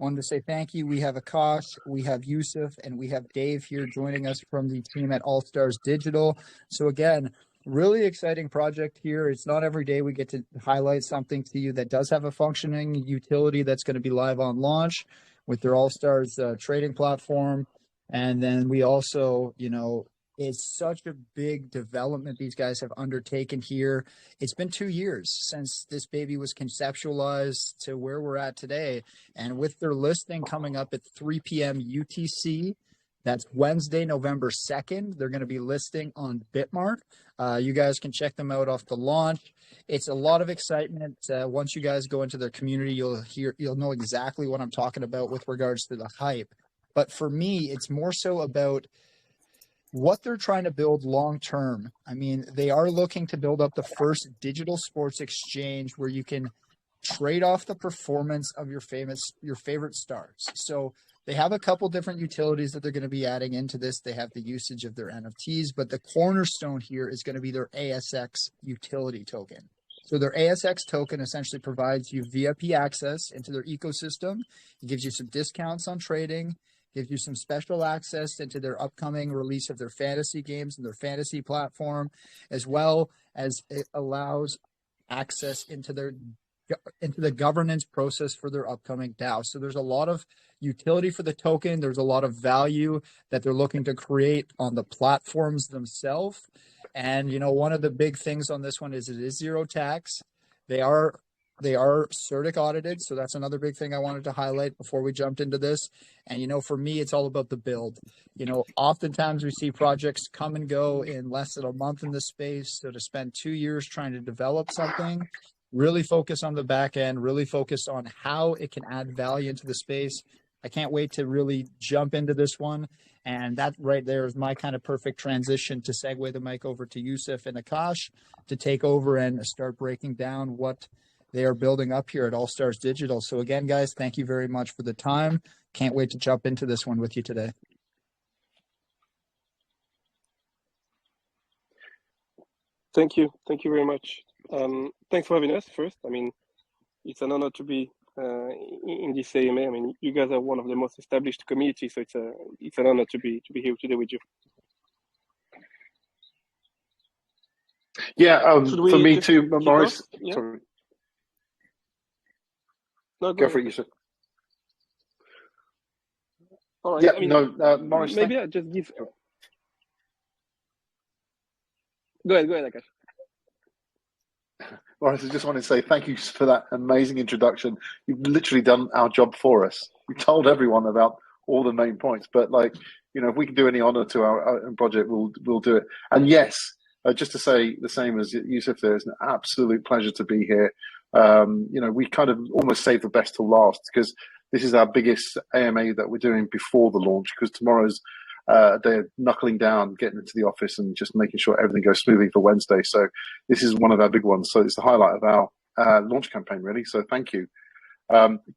Wanted to say thank you. We have Akash, we have Yusuf, and we have Dave here joining us from the team at AllStars Digital. So again, really exciting project here. It's not every day we get to highlight something to you that does have a functioning utility that's going to be live on launch with their AllStars trading platform. And then we also, it's such a big development these guys have undertaken here. It's been 2 years since this baby was conceptualized to where we're at today. And with their listing coming up at 3 p.m. UTC, that's Wednesday, November 2nd. They're going to be listing on Bitmart. You guys can check them out off the launch. It's a lot of excitement. Once you guys go into their community, you'll know exactly what I'm talking about with regards to the hype. But for me, it's more so about what they're trying to build long term. I mean, they are looking to build up the first digital sports exchange where you can trade off the performance of your favorite stars. So they have a couple different utilities that they're going to be adding into this. They have the usage of their NFTs, but the cornerstone here is going to be their ASX utility token. So their ASX token essentially provides you VIP access into their ecosystem. It gives you some discounts on trading, gives you some special access into their upcoming release of their fantasy games and their fantasy platform, as well as it allows access into the governance process for their upcoming DAO. So there's a lot of utility for the token. There's a lot of value that they're looking to create on the platforms themselves. And, one of the big things on this one is it is zero tax. They are CERTIC audited. So that's another big thing I wanted to highlight before we jumped into this. And, for me, it's all about the build. Oftentimes we see projects come and go in less than a month in this space. So to spend 2 years trying to develop something, really focus on the back end, really focus on how it can add value into the space. I can't wait to really jump into this one. And that right there is my kind of perfect transition to segue the mic over to Yusuf and Akash to take over and start breaking down what they are building up here at AllStars Digital. So again, guys, thank you very much for the time. Can't wait to jump into this one with you today. Thank you. Thank you very much. Thanks for having us first. I mean, it's an honor to be in this AMA. I mean, you guys are one of the most established communities, so it's an honor to be here today with you. Yeah, for me too, Maurice. Yeah. Sorry. No, go for it, Yusuf. All right. Yeah, I mean, Maurice. Maybe I just give. Go ahead, Akash. Maurice, I just wanted to say thank you for that amazing introduction. You've literally done our job for us. You told everyone about all the main points, but if we can do any honor to our own project, we'll do it. And yes, just to say the same as Yusuf, there is an absolute pleasure to be here. We kind of almost saved the best till last because this is our biggest AMA that we're doing before the launch, because tomorrow's they're knuckling down, getting into the office and just making sure everything goes smoothly for Wednesday. So this is one of our big ones. So it's the highlight of our launch campaign, really. So thank you.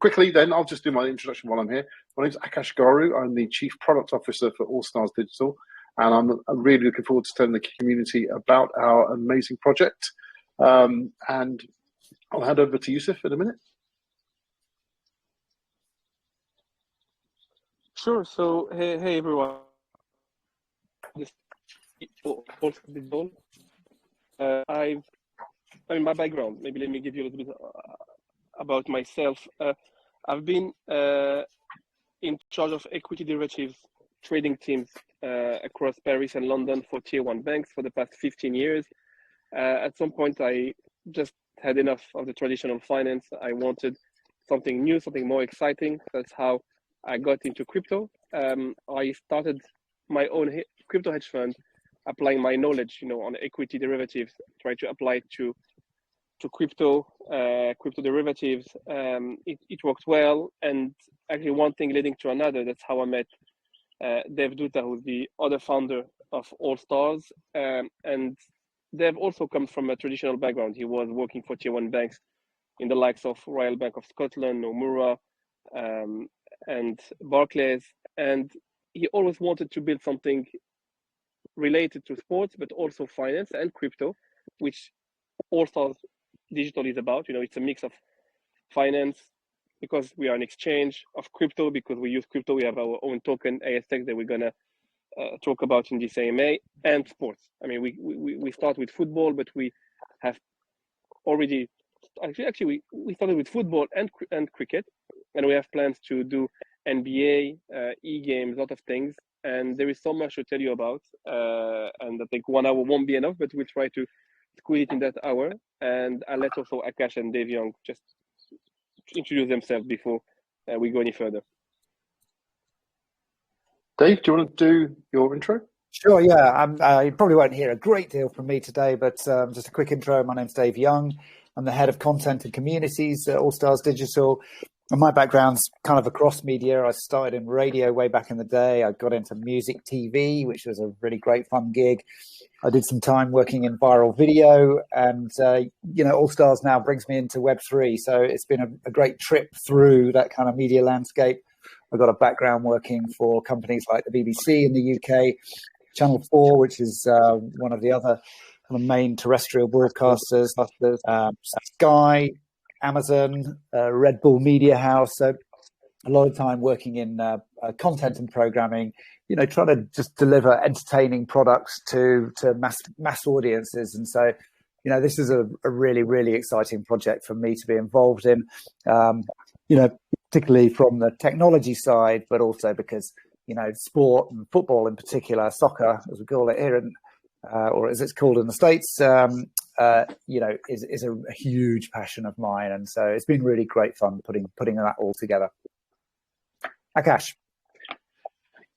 Quickly, then, I'll just do my introduction while I'm here. My name's Akash Garu. I'm the Chief Product Officer for AllStars Digital. And I'm really looking forward to telling the community about our amazing project. And I'll hand over to Yusuf in a minute. Sure. So, hey everyone. My background, maybe let me give you a little bit about myself. I've been in charge of equity derivatives trading teams across Paris and London for tier 1 banks for the past 15 years. At some point, I just had enough of the traditional finance. I wanted something new, something more exciting. That's how I got into crypto. I started my own crypto hedge fund, applying my knowledge, on equity derivatives, try to apply it to crypto derivatives. It worked well, and actually one thing leading to another. That's how I met Dev Dutta, who's the other founder of AllStars, and Dev also comes from a traditional background. He was working for tier 1 banks in the likes of Royal Bank of Scotland, Nomura, and Barclays, and he always wanted to build something related to sports, but also finance and crypto, which AllStars Digital is about. It's a mix of finance, because we are an exchange of crypto, because we use crypto. We have our own token, ASX, that we're going to talk about in this AMA, and sports. I mean, we start with football, but we have already, actually we started with football and cricket, and we have plans to do NBA, e-games, a lot of things. And there is so much to tell you about, and I think 1 hour won't be enough, but we'll try to squeeze it in that hour. And I'll let also Akash and Dave Young just introduce themselves before we go any further. Dave, do you want to do your intro? Sure, yeah. You probably won't hear a great deal from me today, but just a quick intro. My name's Dave Young. I'm the head of content and communities at AllStars Digital. And my background's kind of across media. I started in radio way back in the day. I got into music TV, which was a really great fun gig. I did some time working in viral video, and AllStars now brings me into Web3. So it's been a great trip through that kind of media landscape. I've got a background working for companies like the BBC in the UK, Channel 4, which is one of the other kind of main terrestrial broadcasters, Sky, Amazon, Red Bull Media House. So a lot of time working in content and programming, trying to just deliver entertaining products to mass audiences. And so, this is a really, really exciting project for me to be involved in, particularly from the technology side, but also because, sport and football in particular, soccer, as we call it here, or as it's called in the States, is a huge passion of mine. And so it's been really great fun putting that all together. Akash.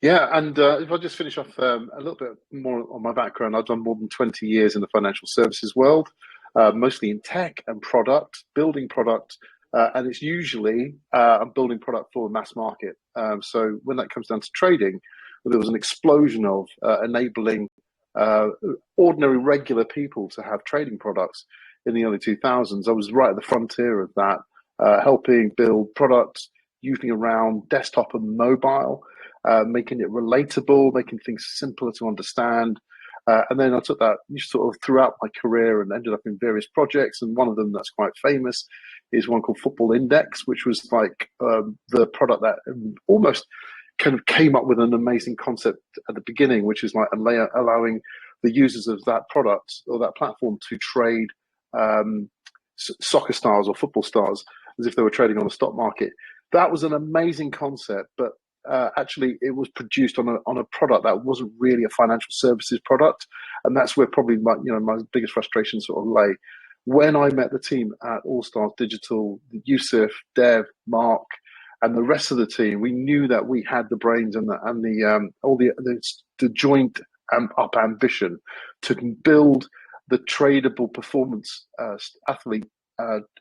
Yeah, and if I just finish off a little bit more on my background, I've done more than 20 years in the financial services world, mostly in tech and product, building product, and it's usually I'm building product for the mass market. So when that comes down to trading, there was an explosion of enabling ordinary, regular people to have trading products in the early 2000s. I was right at the frontier of that, helping build products using around desktop and mobile, making it relatable, making things simpler to understand. And then I took that sort of throughout my career and ended up in various projects. And one of them that's quite famous is one called Football Index, which was like the product that almost kind of came up with an amazing concept at the beginning, which is like allowing the users of that product or that platform to trade soccer stars or football stars as if they were trading on the stock market. That was an amazing concept, but actually it was produced on a product that wasn't really a financial services product. And that's where probably my biggest frustration sort of lay. When I met the team at AllStars Digital, Yusuf, Dev, Mark, and the rest of the team, we knew that we had the brains and the joint up ambition to build the tradable performance athlete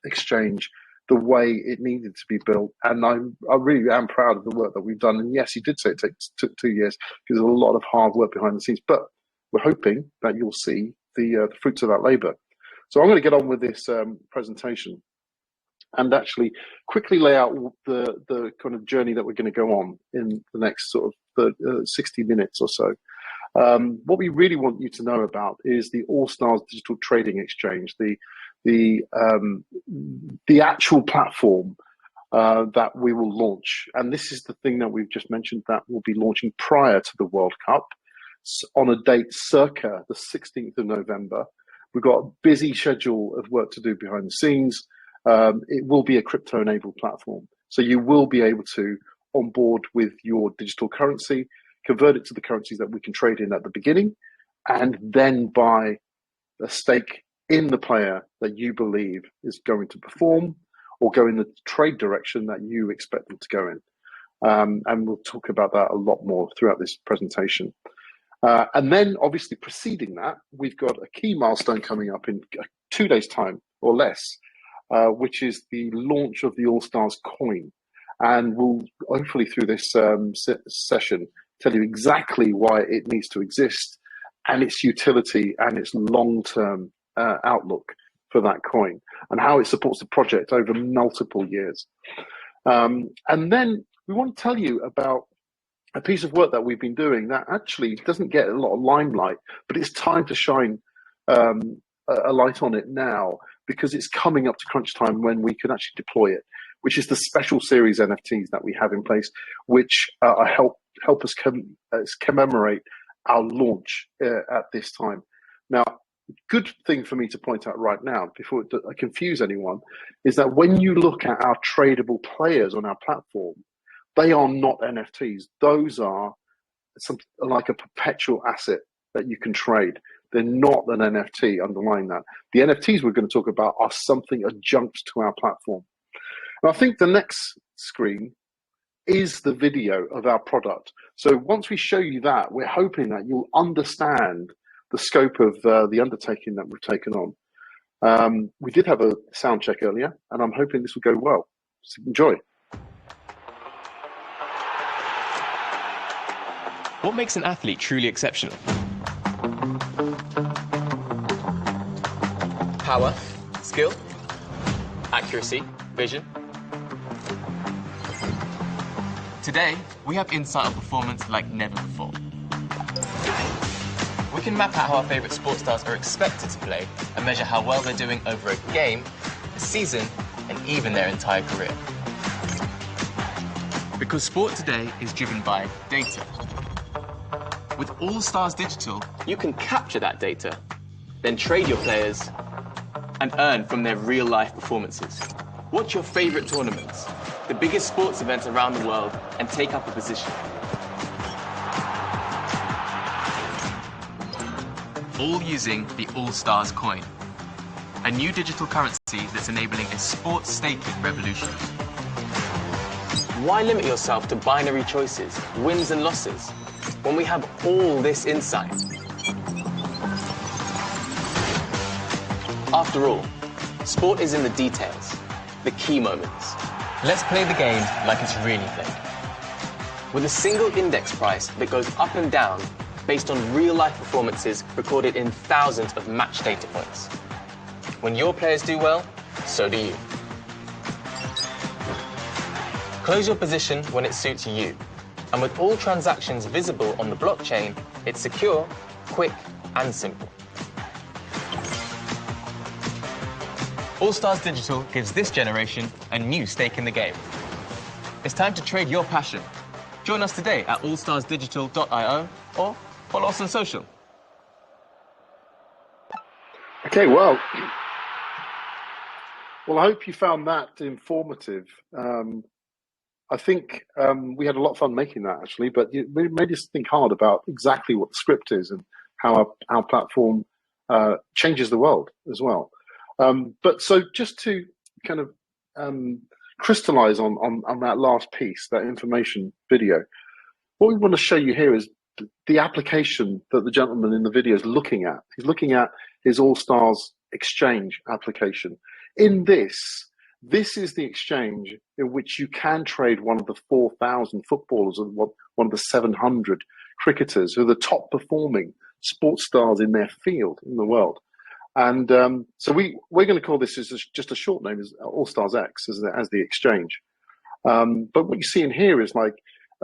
exchange the way it needed to be built. And I really am proud of the work that we've done. And yes, you did say it took 2 years because there's a lot of hard work behind the scenes, but we're hoping that you'll see the fruits of that labor. So I'm going to get on with this presentation and actually quickly lay out the kind of journey that we're going to go on in the next sort of 60 minutes or so. What we really want you to know about is the AllStars Digital Trading Exchange, the actual platform that we will launch. And this is the thing that we've just mentioned that will be launching prior to the World Cup on a date circa the 16th of November. We've got a busy schedule of work to do behind the scenes. It will be a crypto-enabled platform. So you will be able to onboard with your digital currency, convert it to the currencies that we can trade in at the beginning, and then buy a stake in the player that you believe is going to perform or go in the trade direction that you expect them to go in. And we'll talk about that a lot more throughout this presentation. And then obviously preceding that, we've got a key milestone coming up in 2 days' time or less, which is the launch of the AllStars Coin. And we'll hopefully through this session tell you exactly why it needs to exist and its utility and its long-term outlook for that coin and how it supports the project over multiple years. And then we want to tell you about a piece of work that we've been doing that actually doesn't get a lot of limelight, but it's time to shine a light on it now because it's coming up to crunch time when we can actually deploy it. which is the special series NFTs that we have in place, which help us commemorate our launch at this time. Now, good thing for me to point out right now, before I confuse anyone, is that when you look at our tradable players on our platform, they are not NFTs. Those are something like a perpetual asset that you can trade. They're not an NFT underlying that. The NFTs we're going to talk about are something adjunct to our platform. And I think the next screen is the video of our product. So once we show you that, we're hoping that you'll understand the scope of the undertaking that we've taken on. We did have a sound check earlier, and I'm hoping this will go well. So enjoy. What makes an athlete truly exceptional? Power, skill, accuracy, vision. Today, we have insight on performance like never before. We can map out how our favourite sports stars are expected to play and measure how well they're doing over a game, a season, and even their entire career. Because sport today is driven by data. With AllStars Digital, you can capture that data, then trade your players and earn from their real-life performances. Watch your favourite tournaments, the biggest sports events around the world, and take up a position. All using the AllStars Coin, a new digital currency that's enabling a sports staking revolution. Why limit yourself to binary choices, wins and losses, when we have all this insight? After all, sport is in the details, the key moments. Let's play the game like it's really played. With a single index price that goes up and down based on real-life performances recorded in thousands of match data points. When your players do well, so do you. Close your position when it suits you. And with all transactions visible on the blockchain, it's secure, quick, and simple. AllStars Digital gives this generation a new stake in the game. It's time to trade your passion. Join us today at allstarsdigital.io or follow us on social. Okay, well, I hope you found that informative. I think we had a lot of fun making that, actually, but it made us think hard about exactly what the script is and how our platform changes the world as well. But so just to kind of crystallize on that last piece, that information video, what we want to show you here is the application that the gentleman in the video is looking at. He's looking at his AllStars exchange application. In this is the exchange in which you can trade one of the 4,000 footballers and one of the 700 cricketers who are the top performing sports stars in their field in the world. And so we're going to call this as just a short name, as AllStars X, as the exchange. But what you see in here is like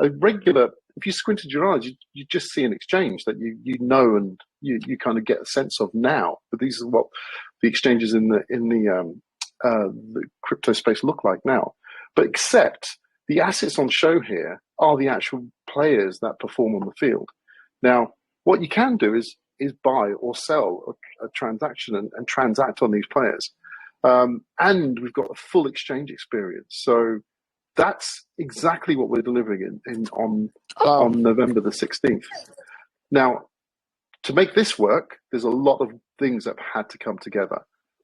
a regular. If you squinted your eyes, you just see an exchange that you know and you kind of get a sense of now. But these are what the exchanges in the crypto space look like now. But except the assets on show here are the actual players that perform on the field. Now, what you can do is buy or sell a transaction and transact on these players. And we've got a full exchange experience. So that's exactly what we're delivering on November the 16th. Now, to make this work, there's a lot of things that have had to come together.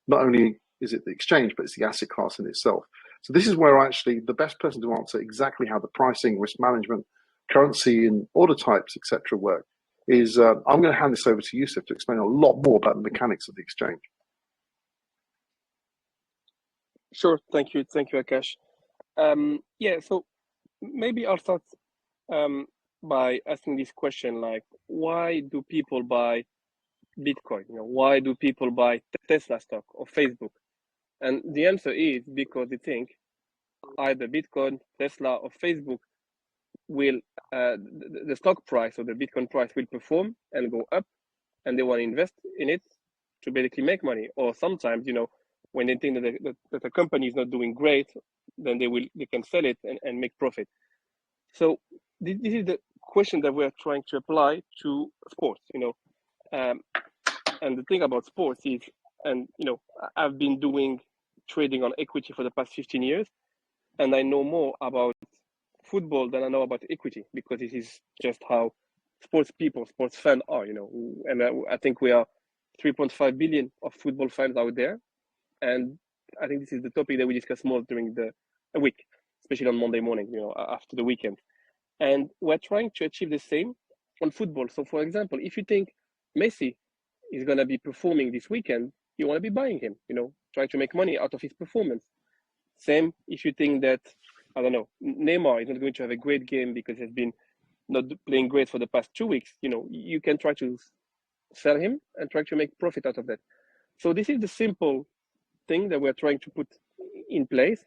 Not only is it the exchange, but it's the asset class in itself. So this is where actually the best person to answer exactly how the pricing, risk management, currency and order types, etc. work is I'm going to hand this over to Yusuf to explain a lot more about the mechanics of the exchange. Sure, thank you, Akash. Yeah, so maybe I'll start by asking this question, like, why do people buy Bitcoin? Why do people buy Tesla stock or Facebook? And the answer is because they think either Bitcoin, Tesla, or Facebook will the stock price or the Bitcoin price will perform and go up, and they want to invest in it to basically make money. Or sometimes, When they think that a company is not doing great, then they can sell it and make profit. So this is the question that we're trying to apply to sports, and the thing about sports is, and I've been doing trading on equity for the past 15 years, and I know more about football than I know about equity, because this is just how sports fans are, and I think we are 3.5 billion of football fans out there. And I think this is the topic that we discuss more during the week, especially on Monday morning, after the weekend. And we're trying to achieve the same on football. So, for example, if you think Messi is going to be performing this weekend, you want to be buying him, trying to make money out of his performance. Same if you think that, I don't know, Neymar is not going to have a great game because he's been not playing great for the past 2 weeks, you can try to sell him and try to make profit out of that. So this is the simple thing that we're trying to put in place.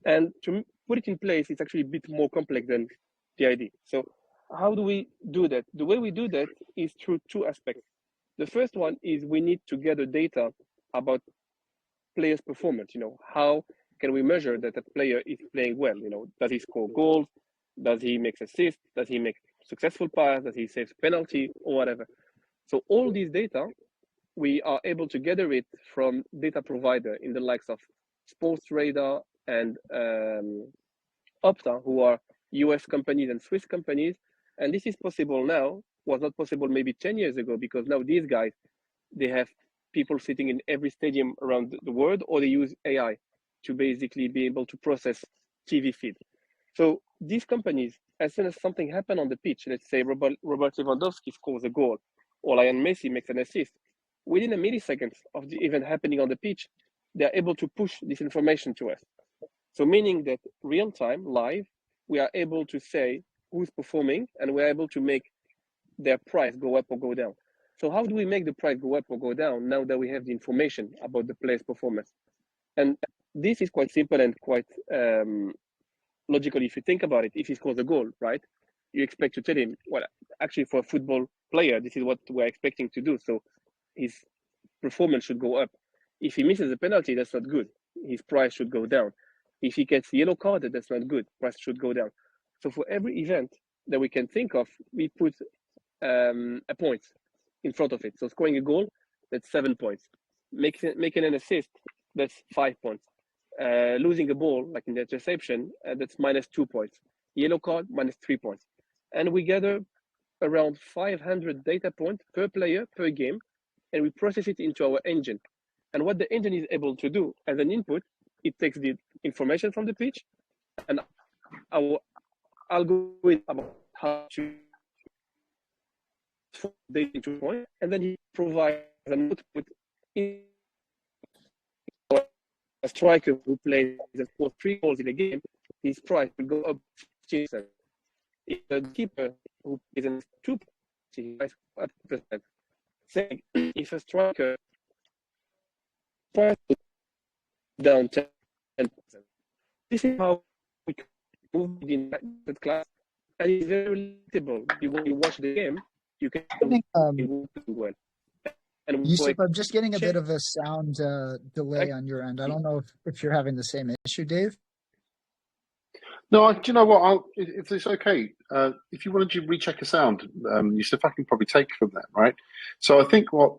And to put it in place, it's actually a bit more complex than the idea. So how do we do that? The way we do that is through two aspects. The first one is we need to gather data about players' performance. How can we measure that a player is playing well? Does he score goals? Does he make assists? Does he make successful pass? Does he save penalty or whatever? So all these data, we are able to gather it from data provider in the likes of Sportsradar and Opta, who are US companies and Swiss companies. And this is possible now, was not possible maybe 10 years ago, because now these guys, they have people sitting in every stadium around the world, or they use AI to basically be able to process TV feed. So these companies, as soon as something happens on the pitch, let's say Robert Lewandowski scores a goal, or Lionel Messi makes an assist, within a millisecond of the event happening on the pitch, they're able to push this information to us. So meaning that real time, live, we are able to say who's performing, and we're able to make their price go up or go down. So how do we make the price go up or go down now that we have the information about the player's performance? And this is quite simple and quite logical if you think about it. If he scores a goal, right, you expect to tell him, well, actually for a football player, this is what we're expecting to do. So his performance should go up. If he misses a penalty, that's not good. His price should go down. If he gets yellow carded, that's not good. Price should go down. So for every event that we can think of, we put a point in front of it. So scoring a goal, that's 7 points. Making an assist, that's 5 points. Losing a ball, like in the interception, that's -2 points. Yellow card, -3 points. And we gather around 500 data points per player per game, and we process it into our engine. And what the engine is able to do as an input, it takes the information from the pitch, and our algorithm about how to data into point, and then he provides an output in a striker who plays and scores 3 goals in a game, his price will go up 15%. If a keeper who plays in 2, his price will go up 2%. Saying if a striker price down 10%. This is how we move in that class, and it's very relatable. When you watch the game, you can move well. And Yusuf, I'm just getting a bit of a sound delay on your end. I don't know if you're having the same issue, Dave. No, do you know what? If it's okay, if you wanted to recheck a sound, Yusuf, I can probably take from that, right? So I think what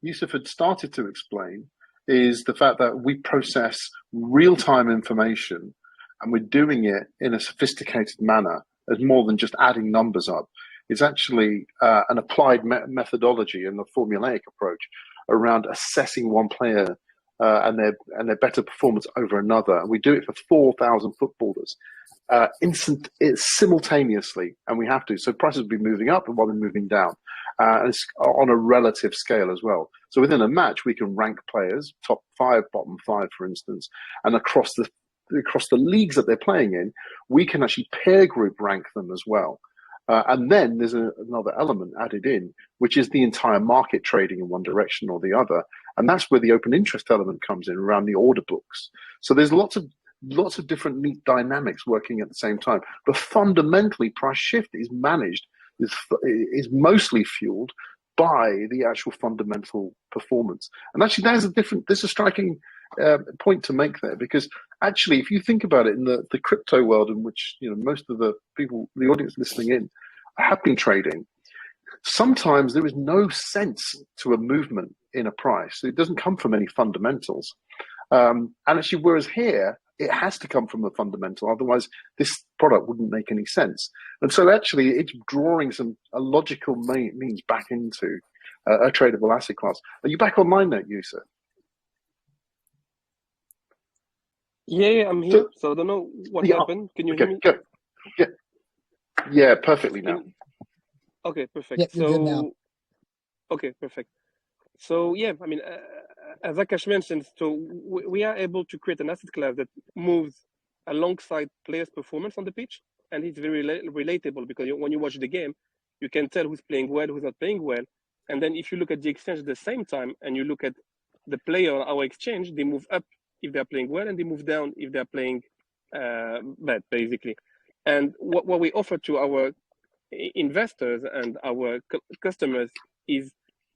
Yusuf had started to explain is the fact that we process real-time information, and we're doing it in a sophisticated manner as more than just adding numbers up. It's actually an applied methodology and a formulaic approach around assessing one player and their better performance over another. And we do it for 4,000 footballers simultaneously, and we have to. So prices will be moving up and while they're moving down. And it's on a relative scale as well. So within a match, we can rank players, top 5, bottom 5, for instance, and across the leagues that they're playing in, we can actually pair group rank them as well. And then there's another element added in, which is the entire market trading in one direction or the other. And that's where the open interest element comes in around the order books. So there's lots of different neat dynamics working at the same time. But fundamentally, price shift is managed, is mostly fueled by the actual fundamental performance. And actually, there's a striking point to make there, because actually, if you think about it, in the crypto world, in which most of the people, the audience listening in, have been trading, sometimes there is no sense to a movement in a price. It doesn't come from any fundamentals. And actually, whereas here, it has to come from a fundamental. Otherwise, this product wouldn't make any sense. And so actually, it's drawing a logical means back into a tradable asset class. Are you back online now, Yusuf? Yeah, I'm here. So I don't know what happened. Can you hear me? Go. Yeah, perfectly now. Okay, perfect. Yeah, you're good now. Okay, perfect. So yeah, I mean, as Akash mentioned, so we are able to create an asset class that moves alongside players' performance on the pitch, and it's very relatable, because when you watch the game, you can tell who's playing well, who's not playing well. And then if you look at the exchange at the same time, and you look at the player on our exchange, they move up if they're playing well, and they move down if they're playing bad, basically. And what we offer to our investors and our customers is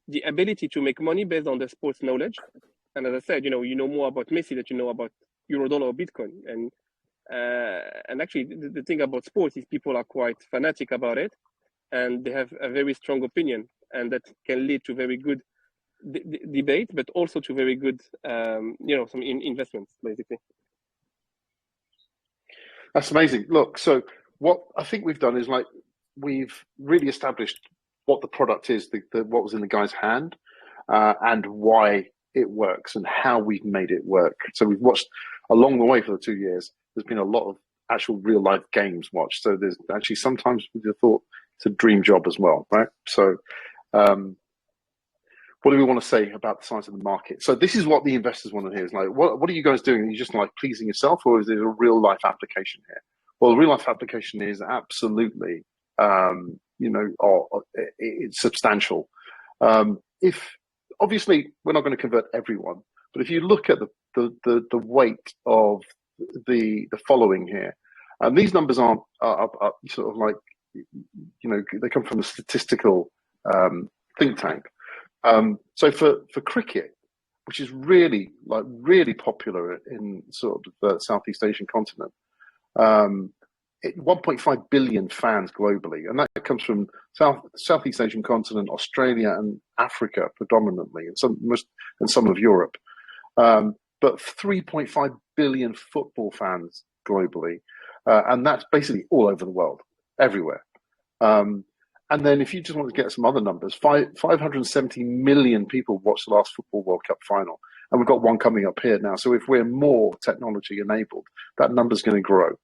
the ability to make money based on the sports knowledge. And as I said, you know more about Messi than you know about Eurodollar or Bitcoin. And actually, the thing about sports is people are quite fanatic about it, and they have a very strong opinion, and that can lead to very good debate, but also to very good, some investments, basically. That's amazing. Look, so what I think we've done is we've really established what the product is, what was in the guy's hand, and why it works and how we've made it work. So we've watched along the way for the 2 years. There's been a lot of actual real life games watched. So there's actually sometimes we thought it's a dream job as well, right? So what do we want to say about the size of the market? So this is what the investors want to hear. Is what are you guys doing? Are you just pleasing yourself, or is there a real life application here? Well, the real life application is absolutely, it's substantial. If obviously we're not going to convert everyone, but if you look at the weight of the following here, and these numbers aren't are sort of they come from a statistical think tank. So for cricket, which is really popular in sort of the Southeast Asian continent, 1.5 billion fans globally, and that comes from Southeast Asian continent, Australia and Africa predominantly, and some of Europe. But 3.5 billion football fans globally, and that's basically all over the world, everywhere. And then if you just want to get some other numbers, 570 million people watched the last Football World Cup final. And we've got one coming up here now. So if we're more technology enabled, that number's going to grow.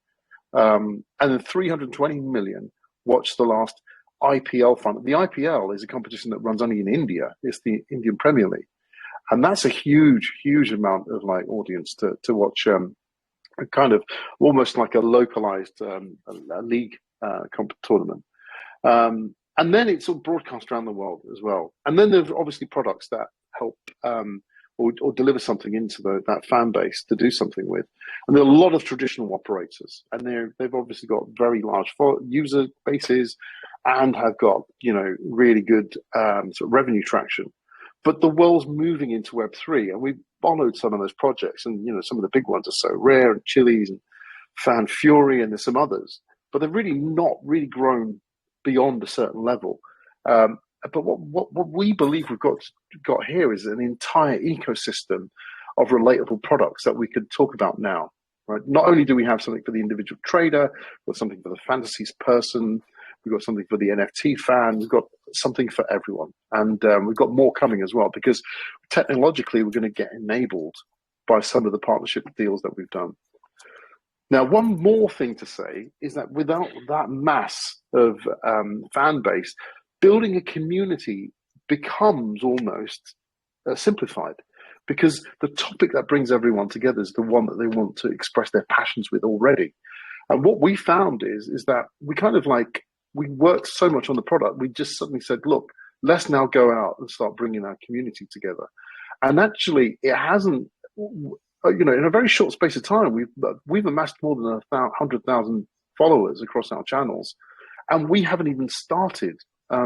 And then 320 million watched the last IPL final. The IPL is a competition that runs only in India. It's the Indian Premier League. And that's a huge, huge amount of audience to watch kind of almost like a localized league tournament. And then it's all broadcast around the world as well. And then there's obviously products that help or deliver something into that fan base to do something with. And there are a lot of traditional operators, and they've obviously got very large user bases and have got really good sort of revenue traction. But the world's moving into Web3, and we've followed some of those projects, and some of the big ones are So Rare and Chili's and Fan Fury, and there's some others, but they've really not really grown beyond a certain level. But what we believe we've got here is an entire ecosystem of relatable products that we could talk about now. Right? Not only do we have something for the individual trader, we've got something for the fantasies person, we've got something for the NFT fan, we've got something for everyone. And we've got more coming as well, because technologically we're going to get enabled by some of the partnership deals that we've done. Now, one more thing to say is that without that mass of fan base, building a community becomes almost simplified, because the topic that brings everyone together is the one that they want to express their passions with already. And what we found is that we kind of we worked so much on the product, we just suddenly said, look, let's now go out and start bringing our community together. And actually, it hasn't, in a very short space of time, we've amassed more than 100,000 followers across our channels, and we haven't even started.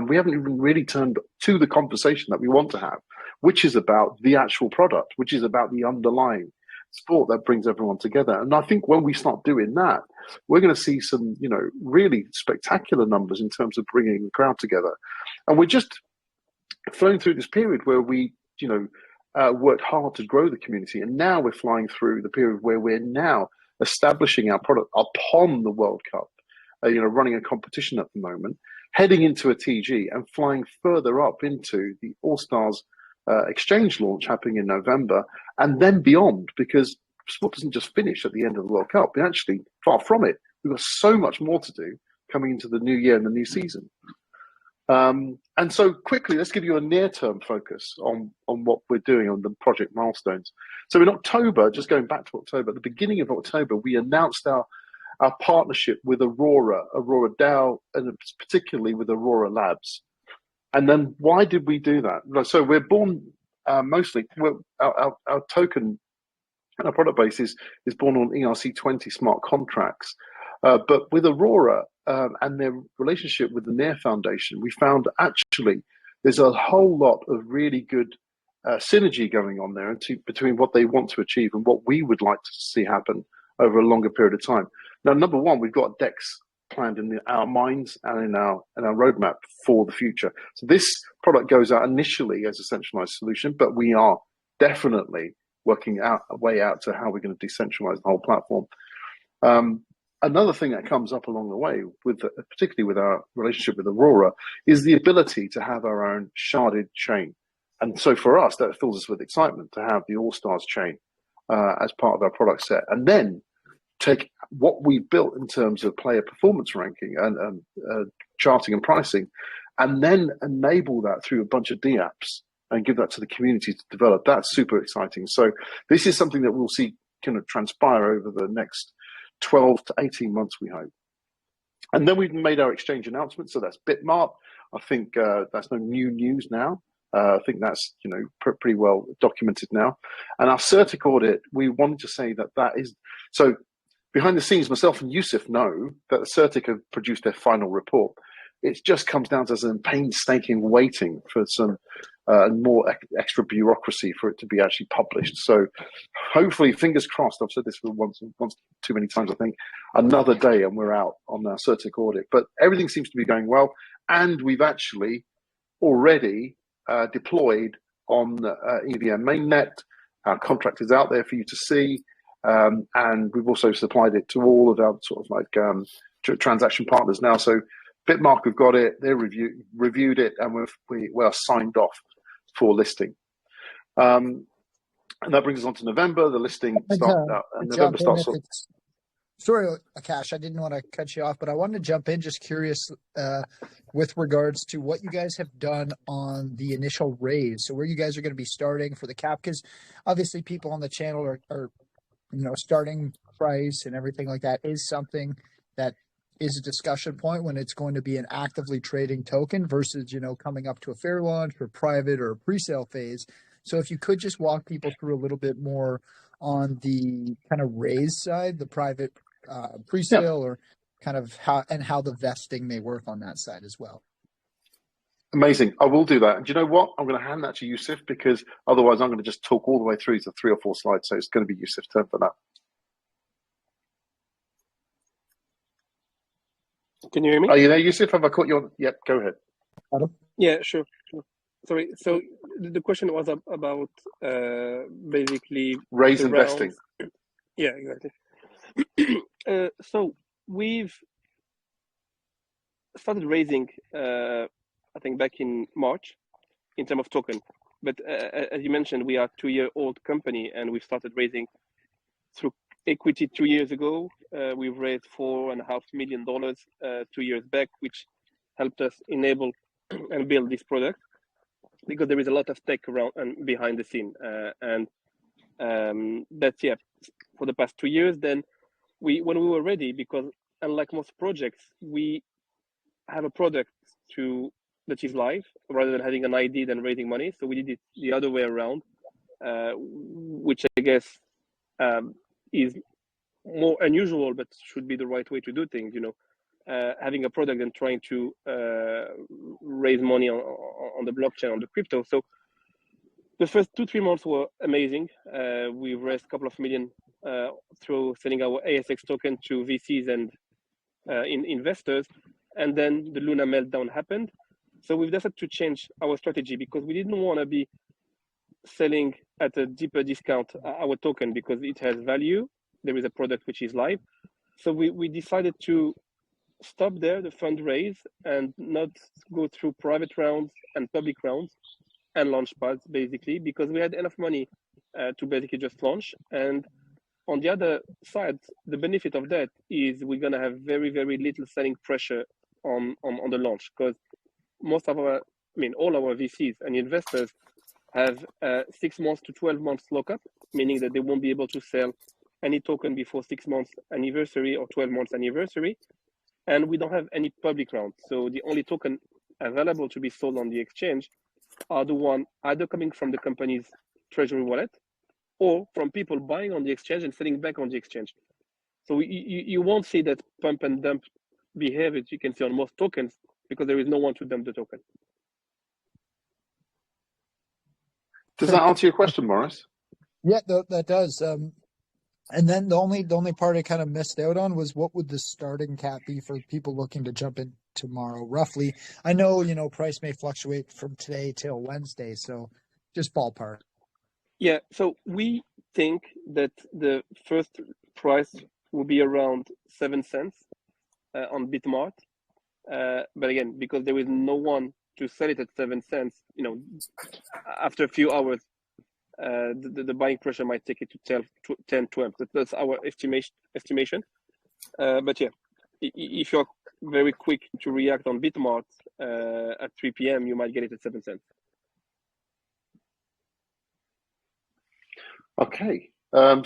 We haven't even really turned to the conversation that we want to have. which is about the actual product, which is about the underlying sport that brings everyone together. And I think when we start doing that, we're going to see some, really spectacular numbers in terms of bringing the crowd together. And we're just flowing through this period where we, worked hard to grow the community. And now we're flying through the period where we're now establishing our product upon the World Cup, running a competition at the moment, heading into a TG and flying further up into the AllStars exchange launch happening in November, and then beyond, because sport doesn't just finish at the end of the World Cup. Actually, far from it. We've got so much more to do coming into the new year and the new season. And so quickly, let's give you a near-term focus on what we're doing on the project milestones. So in October, just going back to October, at the beginning of October, we announced our partnership with Aurora DAO, and particularly with Aurora Labs. And then why did we do that? So we're born mostly, our token and our product base is born on ERC20 smart contracts. But with Aurora and their relationship with the Nair Foundation, we found actually there's a whole lot of really good synergy going on there between what they want to achieve and what we would like to see happen over a longer period of time. Now, number one, we've got DEX planned in our minds and in our roadmap for the future. So this product goes out initially as a centralized solution, but we are definitely working out a way out to how we're going to decentralize the whole platform. Another thing that comes up along the way, particularly with our relationship with Aurora, is the ability to have our own sharded chain. And so for us, that fills us with excitement to have the AllStars chain as part of our product set, and then take what we've built in terms of player performance ranking and charting and pricing, and then enable that through a bunch of DApps and give that to the community to develop. That's super exciting. So this is something that we'll see kind of transpire over the next 12 to 18 months, we hope. And then we've made our exchange announcement. So that's Bitmart. I think that's no new news now. I think that's pretty well documented now. And our Certic audit, we wanted to say that is so. Behind the scenes, myself and Yusuf know that the Certic have produced their final report. It just comes down to some painstaking waiting for some more extra bureaucracy for it to be actually published. So hopefully, fingers crossed, I've said this for once too many times, I think, another day and we're out on our Certic audit. But everything seems to be going well. And we've actually already deployed on EVM mainnet. Our contract is out there for you to see. And we've also supplied it to all of our sort of like transaction partners now. So Bitmark have got it, they reviewed it, and we are signed off for listing. And that brings us on to November. The listing starts out, and November starts off. Sorry, Akash, I didn't want to cut you off, but I wanted to jump in, just curious with regards to what you guys have done on the initial raise. So where you guys are going to be starting for the cap, because obviously people on the channel are starting price and everything like that is something that is a discussion point when it's going to be an actively trading token versus, coming up to a fair launch or private or a pre-sale phase. So if you could just walk people through a little bit more on the kind of raise side, the private pre-sale, or kind of how the vesting may work on that side as well. Amazing. I will do that. And do you know what? I'm going to hand that to Yusuf, because otherwise I'm going to just talk all the way through to 3 or 4 slides. So it's going to be Yusuf's turn for that. Can you hear me? Are you there, Yusuf? Have I caught you on? Yep, go ahead. Yeah, sure. Sorry. So the question was about basically raise investing. Yeah, exactly. So we've started raising, I think back in March, in terms of token. But as you mentioned, we are a 2-year-old company, and we started raising through equity 2 years ago. We've raised $4.5 million 2 years back, which helped us enable and build this product, because there is a lot of tech around and behind the scene. And that's for the past 2 years. Then when we were ready, because unlike most projects, we have a product that is live rather than having an ID then raising money. So we did it the other way around, which I guess is more unusual, but should be the right way to do things. Having a product and trying to raise money on the blockchain, on the crypto. So The first 2-3 months were amazing. We raised a couple of million through selling our ASX token to VCs and investors, and then the Luna meltdown happened. So we've decided to change our strategy because we didn't want to be selling at a deeper discount our token because it has value. There is a product which is live. So we decided to stop there, the fundraise, and not go through private rounds and public rounds and launch pads, basically, because we had enough money to basically just launch. And on the other side, the benefit of that is we're going to have very, very little selling pressure on the launch, because most of our, all our VCs and investors have 6 months to 12 months lockup, meaning that they won't be able to sell any token before 6 months anniversary or 12 months anniversary. And we don't have any public rounds. So the only token available to be sold on the exchange are the one either coming from the company's treasury wallet or from people buying on the exchange and selling back on the exchange. So you won't see that pump and dump behavior you can see on most tokens because there is no one to dump the token. Does that answer your question, Maurice? Yeah, that does. And then the only part I kind of missed out on was what would the starting cap be for people looking to jump in tomorrow, roughly? I know, price may fluctuate from today till Wednesday, so just ballpark. Yeah, so we think that the first price will be around 7 cents on Bitmart. But again, because there is no one to sell it at 7 cents, after a few hours, the buying pressure might take it to 10, 12. That's our estimation. But yeah, if you're very quick to react on Bitmart at 3 p.m., you might get it at 7 cents. Okay. And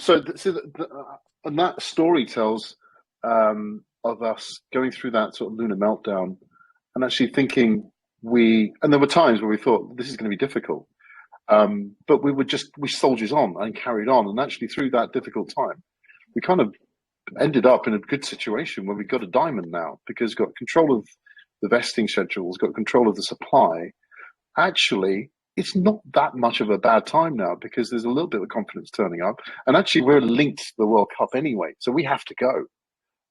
that story tells of us going through that sort of lunar meltdown and actually thinking and there were times where we thought this is going to be difficult. But we soldiered on and carried on. And actually through that difficult time, we kind of ended up in a good situation where we've got a diamond now because we've got control of the vesting schedules, got control of the supply. Actually, it's not that much of a bad time now because there's a little bit of confidence turning up. And actually, we're linked to the World Cup anyway, so we have to go.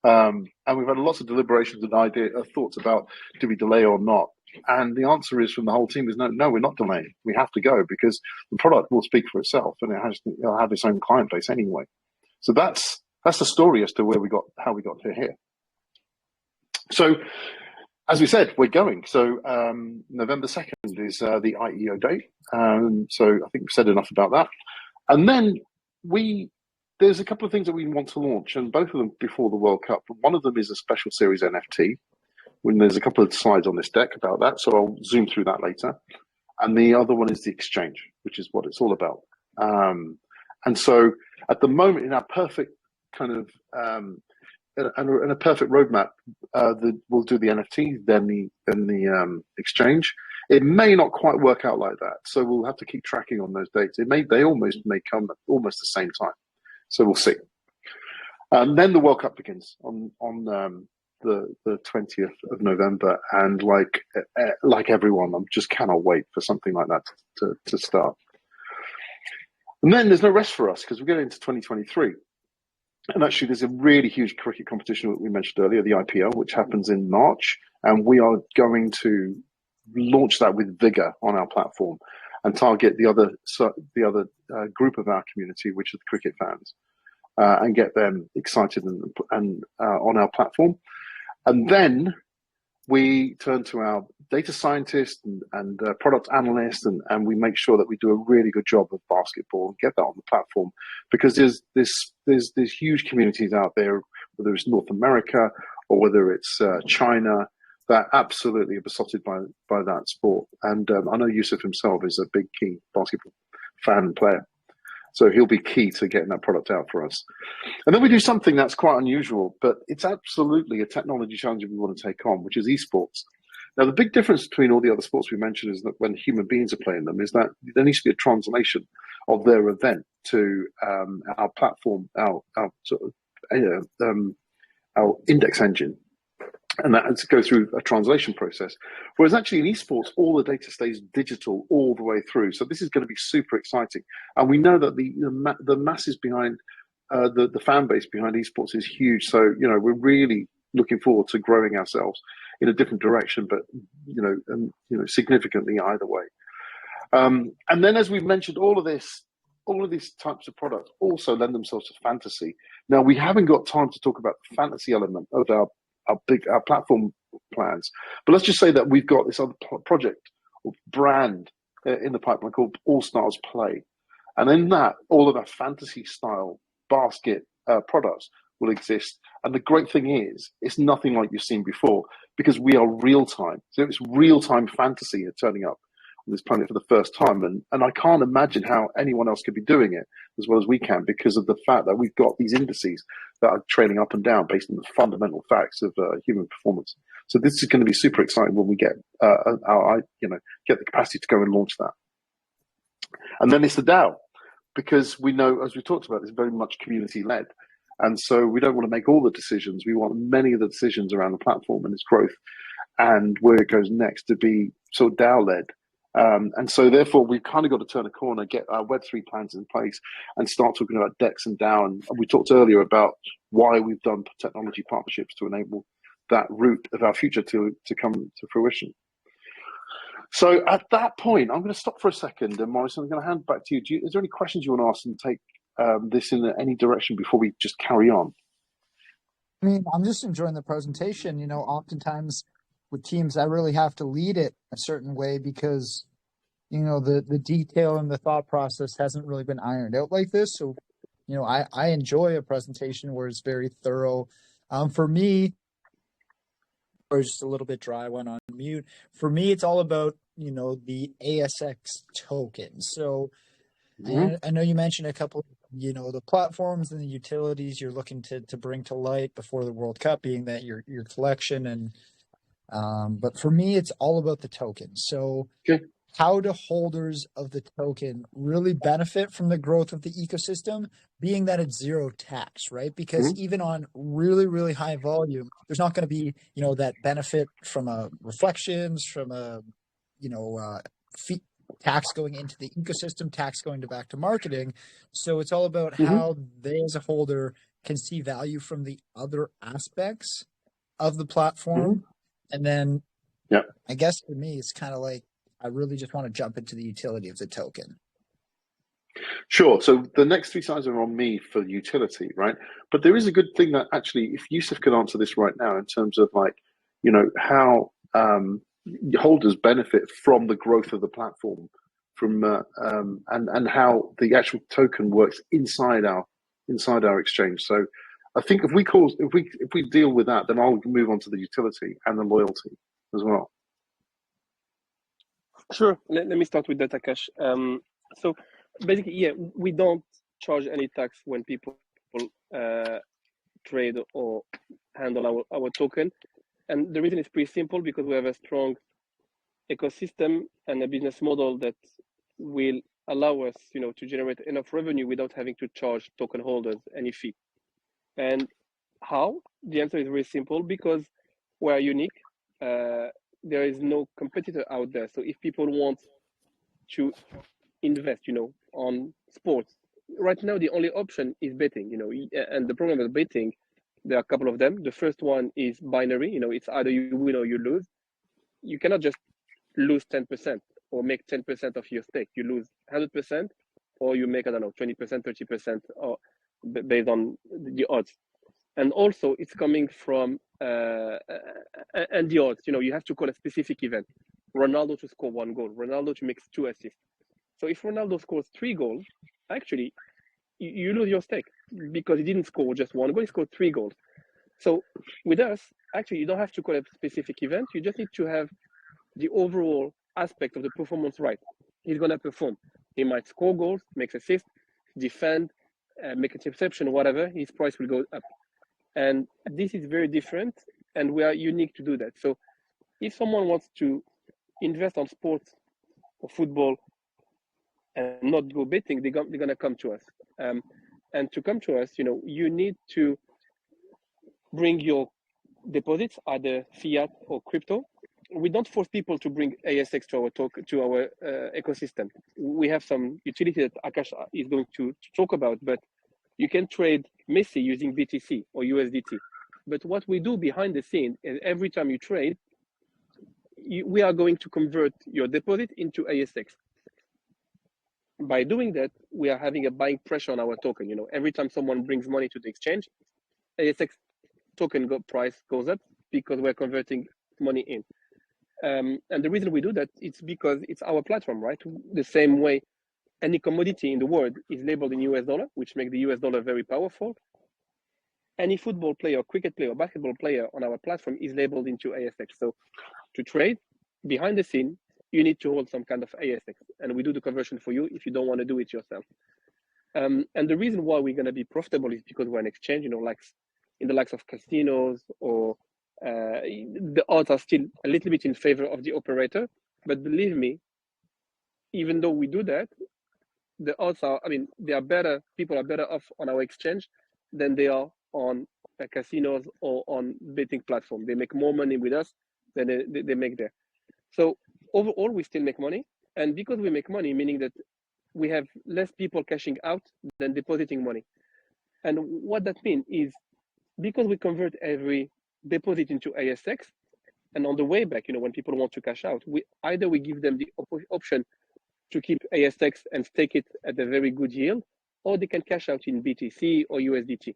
And we've had lots of deliberations and thoughts about do we delay or not. And the answer is from the whole team is no, we're not delaying. We have to go because the product will speak for itself and it'll have its own client base anyway. So that's the story as to how we got to here. So, as we said, we're going. So November 2nd is the IEO date. So I think we've said enough about that. And then there's a couple of things that we want to launch, and both of them before the World Cup. One of them is a special series NFT. When there's a couple of slides on this deck about that, so I'll zoom through that later. And the other one is the exchange, which is what it's all about. And so at the moment, in our perfect kind of in a perfect roadmap, we'll do the NFT, then the exchange. It may not quite work out like that, so we'll have to keep tracking on those dates. They almost may come at almost the same time, so we'll see. Then the World Cup begins on the 20th of November, and like everyone, I just cannot wait for something like that to start. And then there's no rest for us because we get into 2023. And actually, there's a really huge cricket competition that we mentioned earlier, the IPL, which happens in March. And we are going to launch that with vigor on our platform and target the other group of our community, which are the cricket fans, and get them excited and on our platform. And then we turn to our data scientists and product analysts, and we make sure that we do a really good job of basketball and get that on the platform, because there's huge communities out there, whether it's North America or whether it's China, that absolutely are besotted by that sport. And I know Yusuf himself is a big key basketball fan and player. So he'll be key to getting that product out for us. And then we do something that's quite unusual, but it's absolutely a technology challenge we want to take on, which is esports. Now, the big difference between all the other sports we mentioned is that when human beings are playing them, is that there needs to be a translation of their event to our platform, our index engine. and that has to go through a translation process. Whereas actually in esports, all the data stays digital all the way through. So this is going to be super exciting, and we know that the masses behind the fan base behind esports is huge. So we're really looking forward to growing ourselves in a different direction, but significantly either way. And then, as we've mentioned, all of these types of products also lend themselves to fantasy. Now, we haven't got time to talk about the fantasy element of our platform plans, but let's just say that we've got this other project or brand in the pipeline called AllStars Play, and in that, all of our fantasy style basket products will exist. And the great thing is, it's nothing like you've seen before because we are real time. So it's real time fantasy turning up on this planet for the first time, and I can't imagine how anyone else could be doing it as well as we can because of the fact that we've got these indices that are trading up and down based on the fundamental facts of human performance. So this is going to be super exciting when we get get the capacity to go and launch that. And then it's the DAO, because we know, as we talked about, it's very much community led. And so we don't want to make all the decisions. We want many of the decisions around the platform and its growth and where it goes next to be sort of DAO led. And so therefore we've kind of got to turn a corner, get our Web3 plans in place and start talking about DEX and DAO. And we talked earlier about why we've done technology partnerships to enable that route of our future to come to fruition. So at that point, I'm going to stop for a second, and Maurice, I'm going to hand back to you. Is there any questions you want to ask and take this in any direction before we just carry on? I mean, I'm just enjoying the presentation. Oftentimes with teams, I really have to lead it a certain way because, the detail and the thought process hasn't really been ironed out like this. So, I enjoy a presentation where it's very thorough. For me, or just a little bit dry, I went on mute. For me, it's all about, the ASX token. So I know you mentioned a couple, the platforms and the utilities you're looking to bring to light before the World Cup, being that your collection and but for me, it's all about the token. So how do holders of the token really benefit from the growth of the ecosystem, being that it's zero tax, right? Because even on really, really high volume, there's not going to be, that benefit from reflections, from fee tax going into the ecosystem, tax going back to marketing. So it's all about how they as a holder can see value from the other aspects of the platform. And then I guess for me, it's kind of like, I really just want to jump into the utility of the token. Sure. So the next three slides are on me for utility, right? But there is a good thing that actually, if Yusuf could answer this right now in terms of how holders benefit from the growth of the platform, from and how the actual token works inside our exchange. So I think if we deal with that, then I'll move on to the utility and the loyalty as well. Sure. Let me start with that, Akash. So basically, we don't charge any tax when people trade or handle our token. And the reason is pretty simple, because we have a strong ecosystem and a business model that will allow us, to generate enough revenue without having to charge token holders any fee. And how? The answer is very simple, because we're unique. There is no competitor out there. So if people want to invest, on sports, right now the only option is betting, and the problem with betting, there are a couple of them. The first one is binary, it's either you win or you lose. You cannot just lose 10% or make 10% of your stake. You lose 100% or you make, 20%, 30% or based on the odds. And also it's coming from, and the odds, you have to call a specific event. Ronaldo to score 1 goal, Ronaldo to make 2 assists. So if Ronaldo scores 3 goals, actually, you lose your stake because he didn't score just 1 goal, he scored 3 goals. So with us, actually, you don't have to call a specific event. You just need to have the overall aspect of the performance right. He's going to perform. He might score goals, make assists, defend, make an interception, whatever. His price will go up. And this is very different, and we are unique to do that. So if someone wants to invest on sports or football and not go betting, they're going to come to us. And to come to us, you need to bring your deposits, either fiat or crypto. We don't force people to bring ASX to our ecosystem. We have some utility that Akash is going to talk about, but you can trade Messi using BTC or USDT. But what we do behind the scene is every time you trade, we are going to convert your deposit into ASX. By doing that, we are having a buying pressure on our token. Every time someone brings money to the exchange, ASX token price goes up because we're converting money in. And the reason we do that, it's because it's our platform, right? The same way any commodity in the world is labeled in US dollar, which makes the US dollar very powerful. Any football player, cricket player, basketball player on our platform is labeled into ASX. So to trade behind the scene, you need to hold some kind of ASX, and we do the conversion for you if you don't want to do it yourself. And the reason why we're going to be profitable is because we're an exchange, like in the likes of casinos, or the odds are still a little bit in favor of the operator. But believe me, even though we do that, the odds are, they are better, people are better off on our exchange than they are on casinos or on betting platform. They make more money with us than they make there. So overall, we still make money. And because we make money, meaning that we have less people cashing out than depositing money. And what that means is, because we convert every deposit into ASX, and on the way back, when people want to cash out, we give them the option to keep ASX and stake it at a very good yield, or they can cash out in BTC or USDT.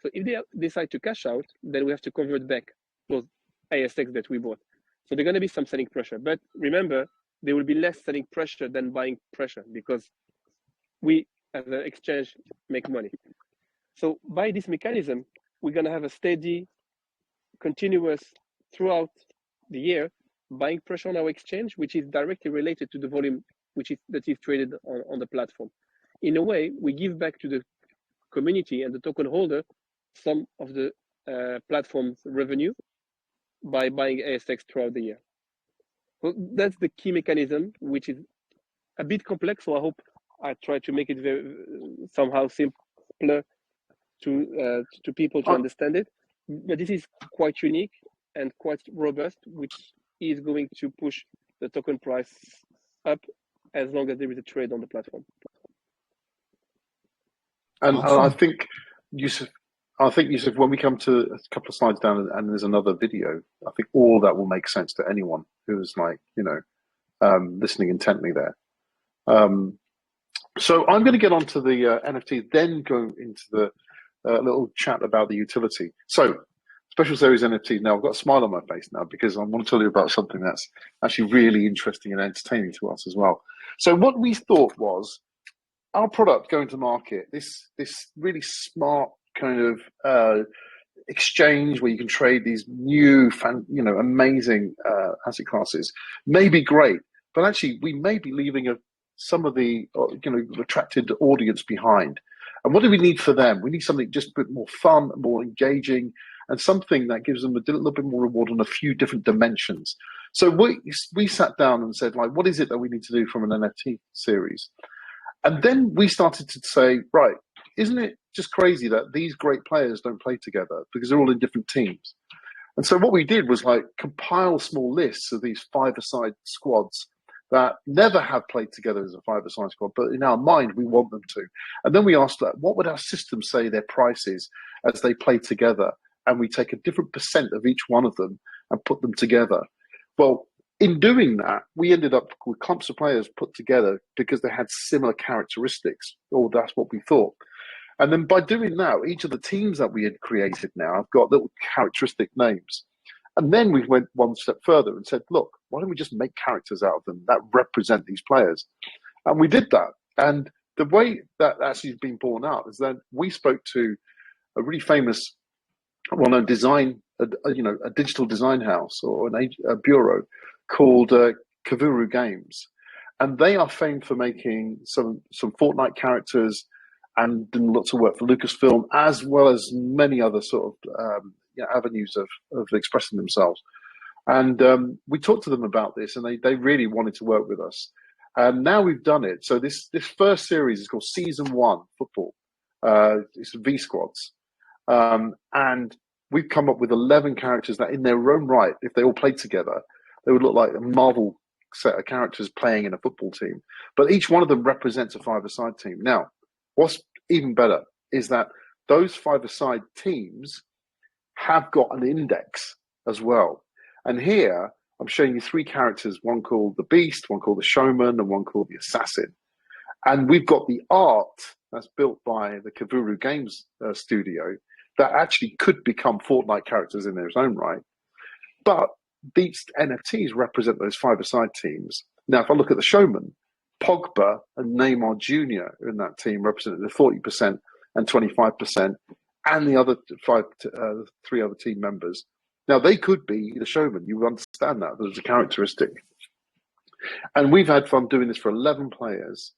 So if they decide to cash out, then we have to convert back those ASX that we bought. So there's going to be some selling pressure. But remember, there will be less selling pressure than buying pressure, because we, as an exchange, make money. So by this mechanism, we're going to have a steady, continuous, throughout the year, buying pressure on our exchange, which is directly related to the volume that is traded on the platform. In a way, we give back to the community and the token holder some of the platform's revenue by buying ASX throughout the year. So that's the key mechanism, which is a bit complex. So I hope I try to make it somehow simpler to people to understand it. But this is quite unique and quite robust, which is going to push the token price up as long as there is a trade on the platform. And Awesome. I think, Yusuf, when we come to a couple of slides down and there's another video, I think all that will make sense to anyone who's listening intently there. So I'm going to get onto the NFT, then go into the little chat about the utility. So special series NFT. Now I've got a smile on my face now because I want to tell you about something that's actually really interesting and entertaining to us as well. So what we thought was our product going to market, this really smart kind of exchange where you can trade these new, amazing asset classes may be great, but actually we may be leaving some of the attracted audience behind. And what do we need for them? We need something just a bit more fun, more engaging, and something that gives them a little bit more reward on a few different dimensions. So we sat down and said, what is it that we need to do from an NFT series? And then we started to say, right, isn't it just crazy that these great players don't play together because they're all in different teams? And so what we did was compile small lists of these five-a-side squads that never have played together as a five-a-side squad, but in our mind, we want them to. And then we asked what would our system say their price is as they play together? And we take a different percent of each one of them and put them together. Well, in doing that, we ended up with clumps of players put together because they had similar characteristics, or that's what we thought. And then by doing that, each of the teams that we had created now have got little characteristic names. And then we went one step further and said, look, why don't we just make characters out of them that represent these players? And we did that. And the way that actually has been borne out is that we spoke to a really famous, well-known design, a digital design house or a bureau called Kavuru Games. And they are famed for making some Fortnite characters and doing lots of work for Lucasfilm, as well as many other sort of avenues of expressing themselves. And we talked to them about this, and they really wanted to work with us. And now we've done it. So this first series is called Season 1 Football. It's V Squads. And we've come up with 11 characters that in their own right, if they all played together, they would look like a Marvel set of characters playing in a football team. But each one of them represents a five-a-side team. Now, what's even better is that those five-a-side teams have got an index as well. And here, I'm showing you three characters, one called the Beast, one called the Showman, and one called the Assassin. And we've got the art that's built by the Kavuru Games studio that actually could become Fortnite characters in their own right. But these NFTs represent those five-a-side teams. Now, if I look at the Showman, Pogba and Neymar Jr. in that team represented the 40% and 25%, and the other three other team members. Now, they could be the Showman. You understand that. There's a characteristic. And we've had fun doing this for 11 players.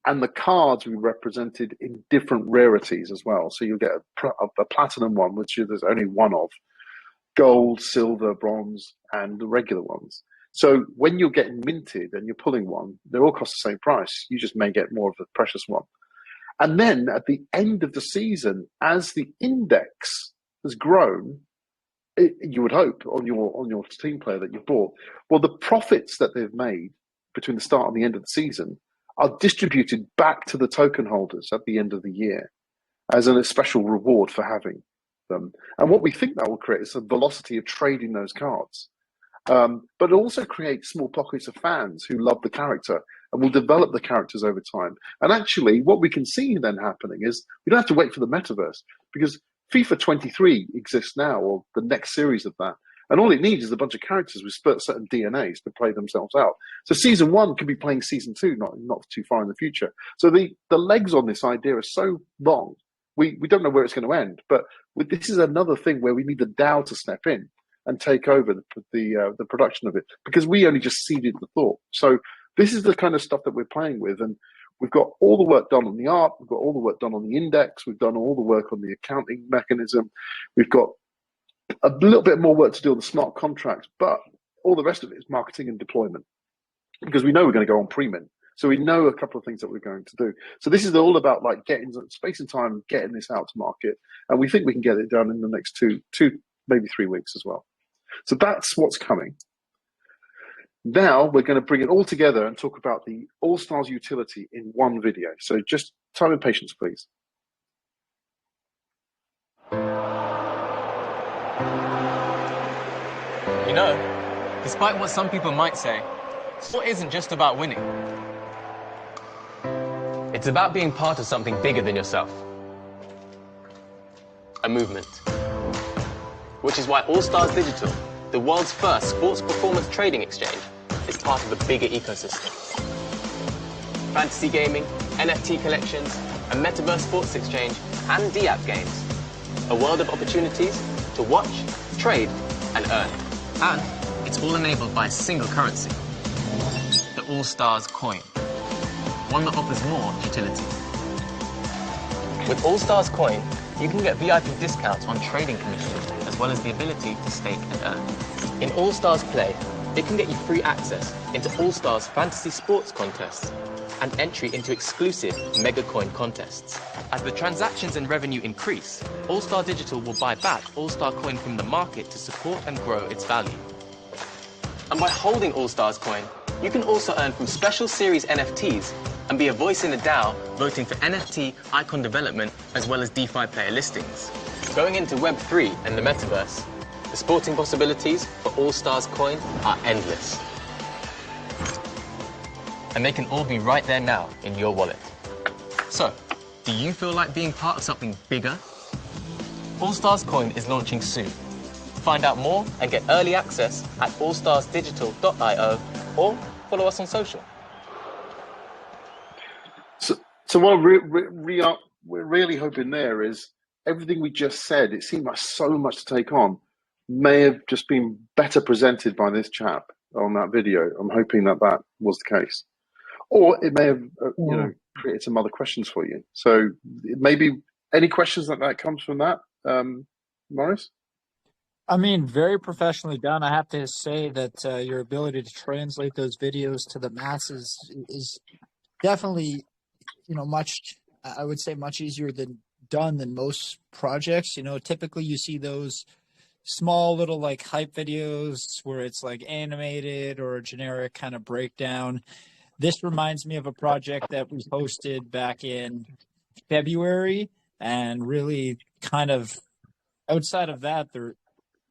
And the cards we represented in different rarities as well. So you'll get a platinum one, which there's only one of, gold, silver, bronze, and the regular ones. So when you're getting minted and you're pulling one, they all cost the same price. You just may get more of the precious one. And then at the end of the season, as the index has grown, you would hope on your team player that you bought, well, the profits that they've made between the start and the end of the season are distributed back to the token holders at the end of the year as a special reward for having them. And what we think that will create is a velocity of trading those cards. But it also creates small pockets of fans who love the character and will develop the characters over time. And actually, what we can see then happening is we don't have to wait for the metaverse, because FIFA 23 exists now, or the next series of that. And all it needs is a bunch of characters with certain DNAs to play themselves out. So season 1 could be playing season 2, not too far in the future. So the legs on this idea are so long. We don't know where it's going to end. But this is another thing where we need the DAO to step in and take over the production of it, because we only just seeded the thought. So this is the kind of stuff that we're playing with. And we've got all the work done on the art. We've got all the work done on the index. We've done all the work on the accounting mechanism. We've got a little bit more work to do on the smart contracts, but all the rest of it is marketing and deployment, because we know we're going to go on pre-mint. So we know a couple of things that we're going to do. So this is all about like getting space and time, getting this out to market. And we think we can get it done in the next two, maybe 3 weeks as well. So that's what's coming. Now we're going to bring it all together and talk about the AllStars utility in one video. So just time and patience, please. You know, despite what some people might say, sport isn't just about winning. It's about being part of something bigger than yourself. A movement. Which is why AllStars Digital, the world's first sports performance trading exchange, is part of a bigger ecosystem. Fantasy gaming, NFT collections, a metaverse sports exchange, and DApp games. A world of opportunities to watch, trade, and earn. And it's all enabled by a single currency, the AllStars Coin. One that offers more utility. With AllStars Coin, you can get VIP discounts on trading commissions, as well as the ability to stake and earn. In AllStars Play, it can get you free access into AllStars fantasy sports contests and entry into exclusive Mega Coin contests. As the transactions and revenue increase, AllStar Digital will buy back AllStar Coin from the market to support and grow its value. And by holding AllStars Coin, you can also earn from special series NFTs and be a voice in the DAO, voting for NFT icon development as well as DeFi player listings. Going into Web3 and the metaverse, the sporting possibilities for AllStars Coin are endless. And they can all be right there now in your wallet. So, do you feel like being part of something bigger? AllStars Coin is launching soon. Find out more and get early access at allstarsdigital.io or follow us on social. So what we're really hoping there is everything we just said, it seemed like so much to take on, may have just been better presented by this chap on that video. I'm hoping that was the case. Or it may have created some other questions for you. So maybe any questions that comes from that, Maurice? I mean, very professionally done. I have to say that your ability to translate those videos to the masses is definitely, much, I would say, much easier than done than most projects. You know, typically you see those small little like hype videos where it's like animated or a generic kind of breakdown. This reminds me of a project that we hosted back in February, and really kind of outside of that,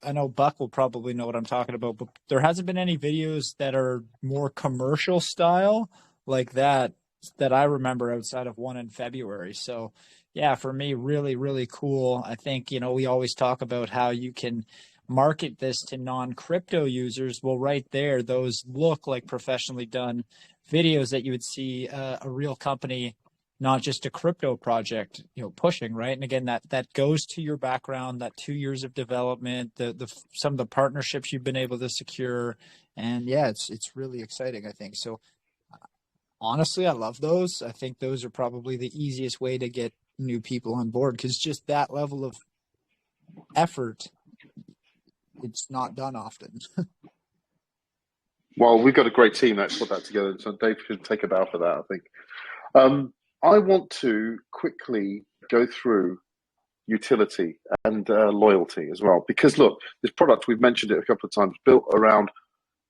I know Buck will probably know what I'm talking about, but there hasn't been any videos that are more commercial style like that I remember outside of one in February. So yeah, for me, really, really cool. I think, you know, we always talk about how you can market this to non-crypto users. Well, right there, those look like professionally done videos that you would see a real company, not just a crypto project, you know, pushing, right? And again, that goes to your background, that 2 years of development, the some of the partnerships you've been able to secure, and yeah, it's really exciting, I think. So honestly, I love those. I think those are probably the easiest way to get new people on board, because just that level of effort, it's not done often. Well, we've got a great team that's put that together, so Dave should take a bow for that, I think. I want to quickly go through utility and loyalty as well, because look, this product, we've mentioned it a couple of times, built around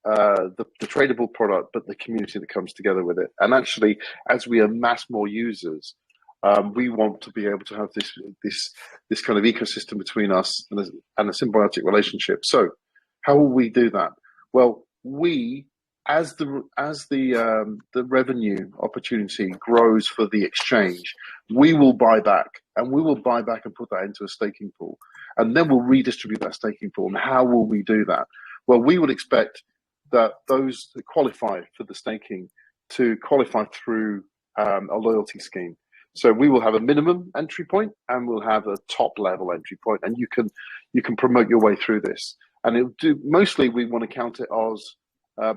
the tradable product, but the community that comes together with it. And actually, as we amass more users, we want to be able to have this kind of ecosystem between us and a symbiotic relationship. So how will we do that? Well, as the revenue opportunity grows for the exchange, we will buy back, and put that into a staking pool, and then we'll redistribute that staking pool. And how will we do that? Well, we would expect that those that qualify for the staking to qualify through a loyalty scheme. So we will have a minimum entry point, and we'll have a top level entry point, and you can promote your way through this. And it'll do, mostly we want to count it as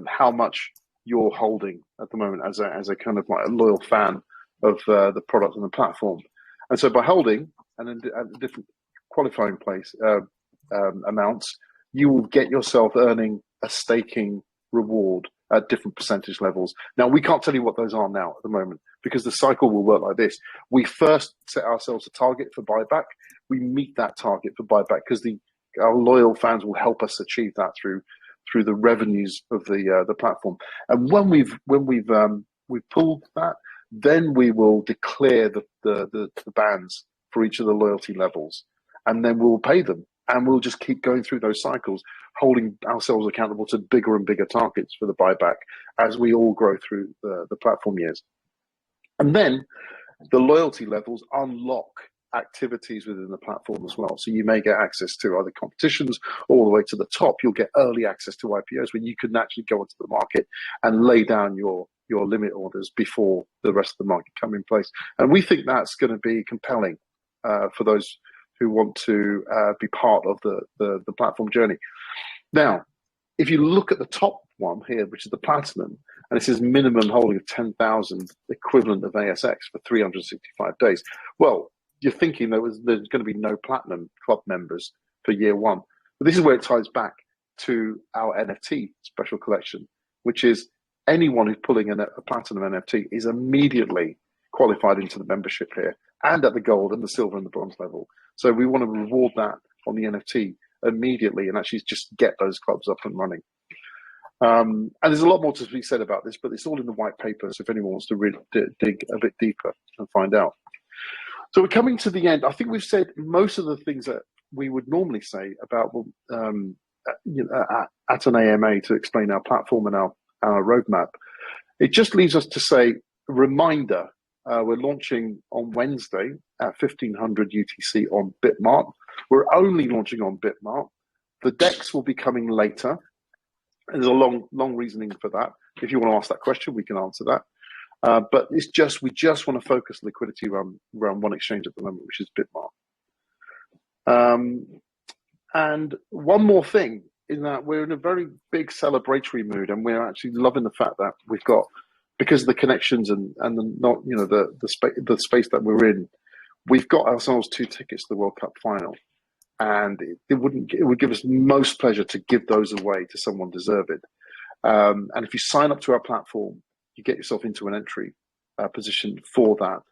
how much you're holding at the moment as a kind of like a loyal fan of the product and the platform. And so by holding and at different qualifying place amounts, you will get yourself earning a staking reward at different percentage levels. Now, we can't tell you what those are now at the moment, because the cycle will work like this. We first set ourselves a target for buyback. We meet that target for buyback because our loyal fans will help us achieve that through the revenues of the platform. And when we've pulled that, then we will declare the bans for each of the loyalty levels, and then we'll pay them, and we'll just keep going through those cycles, holding ourselves accountable to bigger and bigger targets for the buyback as we all grow through the platform years. And then the loyalty levels unlock activities within the platform as well. So you may get access to other competitions all the way to the top. You'll get early access to IPOs when you can actually go into the market and lay down your limit orders before the rest of the market come in place. And we think that's going to be compelling for those who want to be part of the platform journey. Now, if you look at the top one here, which is the platinum, and it says minimum holding of 10,000 equivalent of ASX for 365 days. Well, you're thinking there's going to be no platinum club members for year one. But this is where it ties back to our NFT special collection, which is anyone who's pulling a platinum NFT is immediately qualified into the membership here, and at the gold and the silver and the bronze level. So we want to reward that on the NFT immediately and actually just get those clubs up and running. And there's a lot more to be said about this, but it's all in the white paper. So if anyone wants to really dig a bit deeper and find out. So we're coming to the end. I think we've said most of the things that we would normally say about at an AMA to explain our platform and our roadmap. It just leaves us to say, reminder, we're launching on Wednesday at 1500 UTC on Bitmart. We're only launching on Bitmart. The DEX will be coming later. There's a long reasoning for that. If you want to ask that question, we can answer that. But we just want to focus liquidity around one exchange at the moment, which is Bitmart. And one more thing is that we're in a very big celebratory mood, and we're actually loving the fact that we've got, because of the connections and the space that we're in, we've got ourselves 2 tickets to the World Cup final. And it would give us most pleasure to give those away to someone deserving. And if you sign up to our platform, you get yourself into an entry position for that,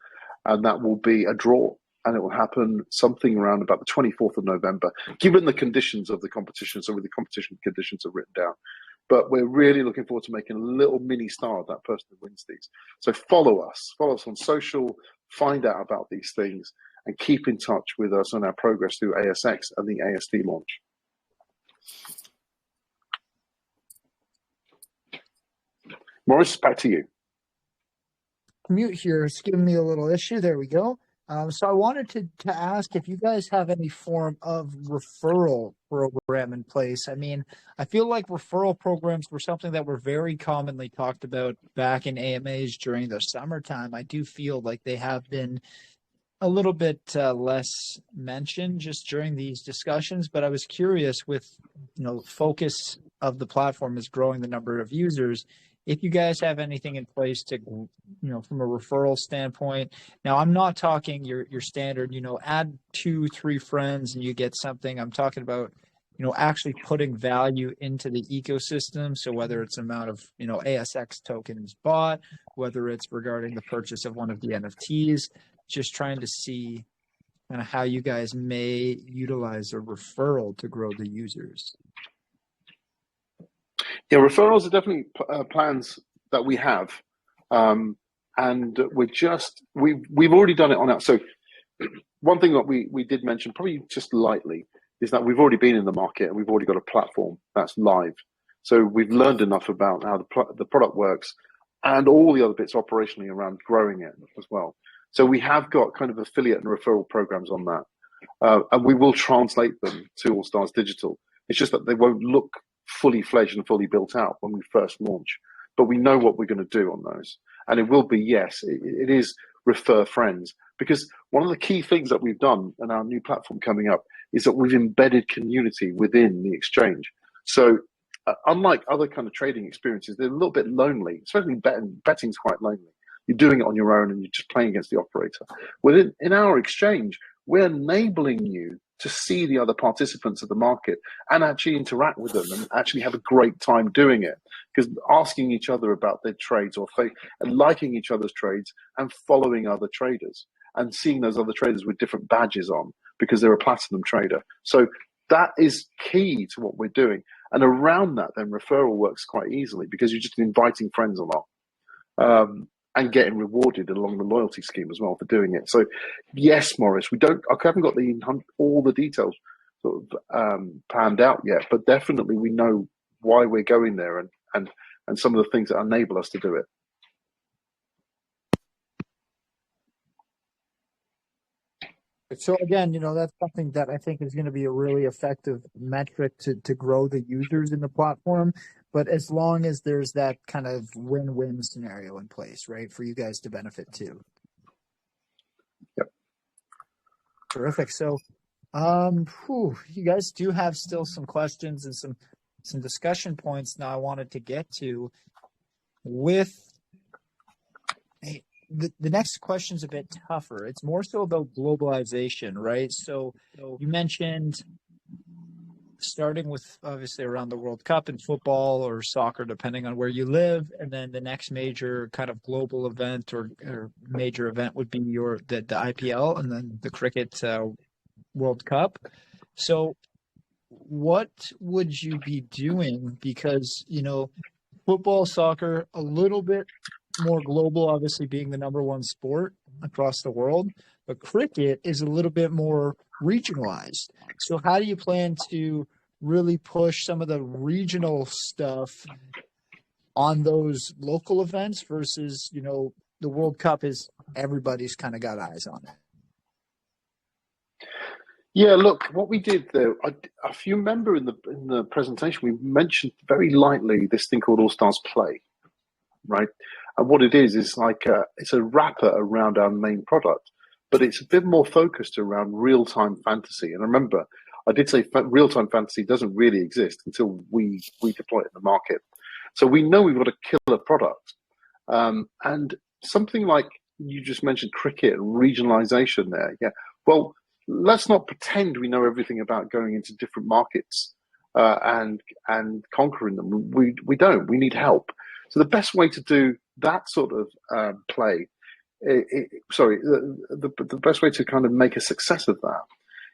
and that will be a draw and it will happen something around about the 24th of November, given the conditions of the competition. So with the competition conditions are written down. But we're really looking forward to making a little mini star of that person who wins these. So follow us on social, find out about these things, and keep in touch with us on our progress through ASX and the ASD launch. Maurice, back to you. Mute here is giving me a little issue. There we go. So I wanted to ask if you guys have any form of referral program in place. I mean, I feel like referral programs were something that were very commonly talked about back in AMAs during the summertime. I do feel like they have been a little bit less mentioned just during these discussions, but I was curious with, focus of the platform is growing the number of users. If you guys have anything in place to, from a referral standpoint. Now, I'm not talking your standard, add 2-3 friends and you get something. I'm talking about, actually putting value into the ecosystem. So whether it's amount of, ASX tokens bought, whether it's regarding the purchase of one of the NFTs, just trying to see kind of how you guys may utilize a referral to grow the users. Yeah, referrals are definitely plans that we have, and we've already done it on our. So one thing that we did mention, probably just lightly, is that we've already been in the market and we've already got a platform that's live. So we've learned enough about how the product works and all the other bits operationally around growing it as well. So we have got kind of affiliate and referral programs on that, and we will translate them to AllStars Digital. It's just that they won't look fully fledged and fully built out when we first launch, but we know what we're going to do on those, and it will be, yes, it is refer friends, because one of the key things that we've done in our new platform coming up is that we've embedded community within the exchange. So unlike other kind of trading experiences, they're a little bit lonely, especially betting's quite lonely. You're doing it on your own and you're just playing against the operator. Within in our exchange, we're enabling you to see the other participants of the market and actually interact with them and actually have a great time doing it. Because asking each other about their trades and liking each other's trades and following other traders and seeing those other traders with different badges on because they're a platinum trader. So that is key to what we're doing. And around that, then referral works quite easily because you're just inviting friends along. And getting rewarded along the loyalty scheme as well for doing it. So, yes, Maurice, I haven't got all the details sort of planned out yet, but definitely we know why we're going there and some of the things that enable us to do it. So again, that's something that I think is going to be a really effective metric to grow the users in the platform. But as long as there's that kind of win-win scenario in place, right, for you guys to benefit too. Yep. Terrific. So, you guys do have still some questions and some discussion points now I wanted to get to with the next question's a bit tougher. It's more so about globalization, right? So you mentioned starting with obviously around the World Cup in football or soccer, depending on where you live, and then the next major kind of global event or major event would be the IPL, and then the cricket World Cup. So what would you be doing? Because football, soccer, a little bit more global, obviously being the number one sport across the world, but cricket is a little bit more regionalized. So how do you plan to really push some of the regional stuff on those local events versus, the World Cup is everybody's kind of got eyes on it? Yeah, look, what we did there, if you remember in the presentation, we mentioned very lightly this thing called AllStars Play, right? And what it is like it's a wrapper around our main product, but it's a bit more focused around real-time fantasy. And remember, I did say real-time fantasy doesn't really exist until we deploy it in the market. So we know we've got a killer product. And something like you just mentioned cricket and regionalization there. Yeah. Well, let's not pretend we know everything about going into different markets and conquering them. We don't. We need help. So the best way to do that sort of play the best way to kind of make a success of that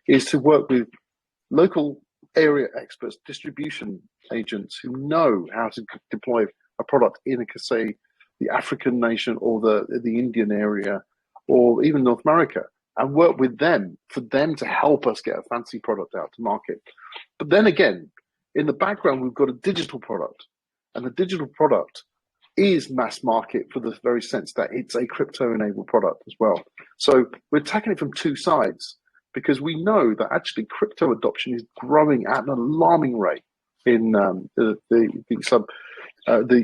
is to work with local area experts, distribution agents who know how to deploy a product in, say, the African nation or the Indian area or even North America, and work with them for them to help us get a fancy product out to market. But then again, in the background, we've got a digital product, and the digital product is mass market for the very sense that it's a crypto-enabled product as well. So we're tackling it from two sides, because we know that actually crypto adoption is growing at an alarming rate in the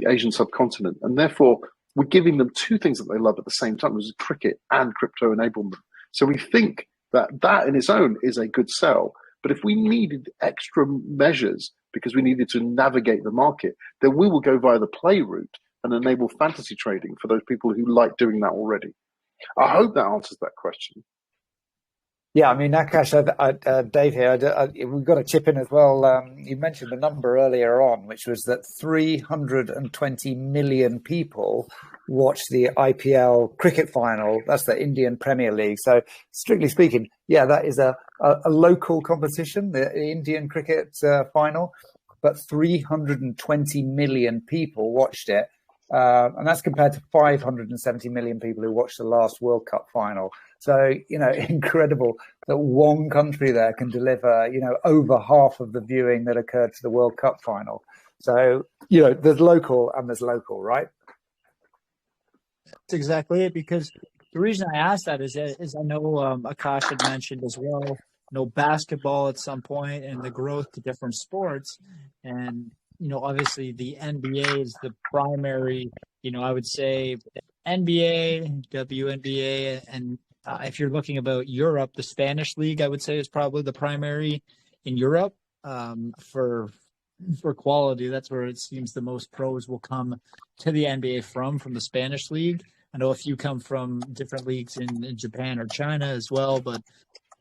Asian subcontinent, and therefore we're giving them two things that they love at the same time, which is cricket and crypto enablement. So we think that in its own is a good sell. But if we needed extra measures because we needed to navigate the market, then we will go via the play route and enable fantasy trading for those people who like doing that already. I hope that answers that question. Yeah, I mean, Nakash, Dave here, we've got to chip in as well. You mentioned the number earlier on, which was that 320 million people watched the IPL cricket final. That's the Indian Premier League. So strictly speaking, yeah, that is a local competition, the Indian cricket final, but 320 million people watched it. And that's compared to 570 million people who watched the last World Cup final. So, incredible that one country there can deliver, over half of the viewing that occurred to the World Cup final. So, there's local and there's local, right? That's exactly it. Because the reason I asked that is I know Akash had mentioned as well, basketball at some point and the growth to different sports. And, obviously the NBA is the primary, I would say NBA, WNBA, and if you're looking about Europe, the Spanish league, I would say, is probably the primary in Europe for quality. That's where it seems the most pros will come to the NBA from the Spanish league. I know a few come from different leagues in Japan or China as well, but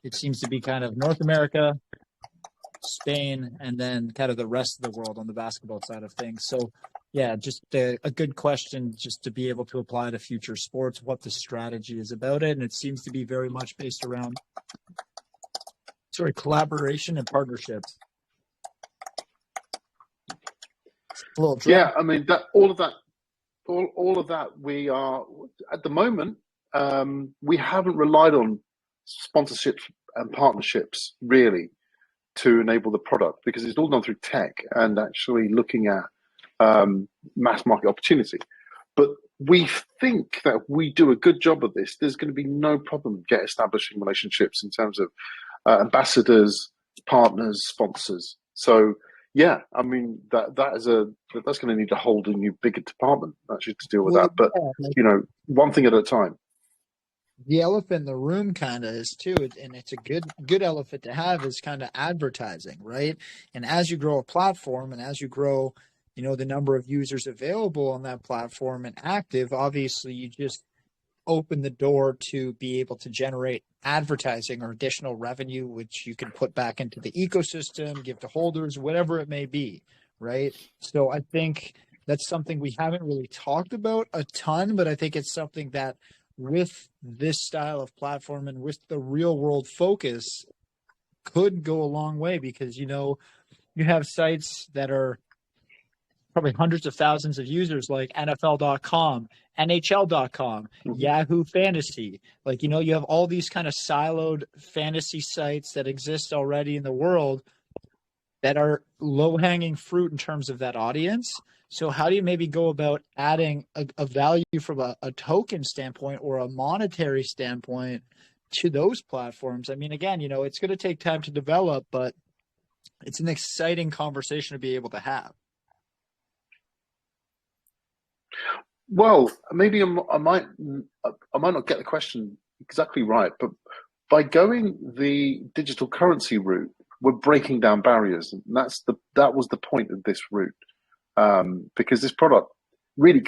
it seems to be kind of North America, Spain, and then kind of the rest of the world on the basketball side of things. So yeah, just a good question just to be able to apply to future sports, what the strategy is about it. And it seems to be very much based around collaboration and partnerships. Yeah, I mean, all of that we are at the moment, we haven't relied on sponsorships and partnerships really to enable the product, because it's all done through tech and actually looking at mass market opportunity. But we think that if we do a good job of this, there's going to be no problem get establishing relationships in terms of ambassadors, partners, sponsors. So yeah, I mean that's going to need a whole new bigger department actually to deal with that. But one thing at a time. The elephant in the room kind of is too, and it's a good elephant to have, is kind of advertising, right? And as you grow a platform and as you grow, the number of users available on that platform and active, obviously you just open the door to be able to generate advertising or additional revenue, which you can put back into the ecosystem, give to holders, whatever it may be, right? So I think that's something we haven't really talked about a ton, but I think it's something that with this style of platform and with the real world focus could go a long way, because, you have sites that are probably hundreds of thousands of users like NFL.com, NHL.com, Yahoo Fantasy. Like, you have all these kind of siloed fantasy sites that exist already in the world that are low-hanging fruit in terms of that audience. So how do you maybe go about adding a value from a token standpoint or a monetary standpoint to those platforms? I mean, again, it's going to take time to develop, but it's an exciting conversation to be able to have. Well, maybe I might not get the question exactly right, but by going the digital currency route, we're breaking down barriers, and that was the point of this route. Because this product really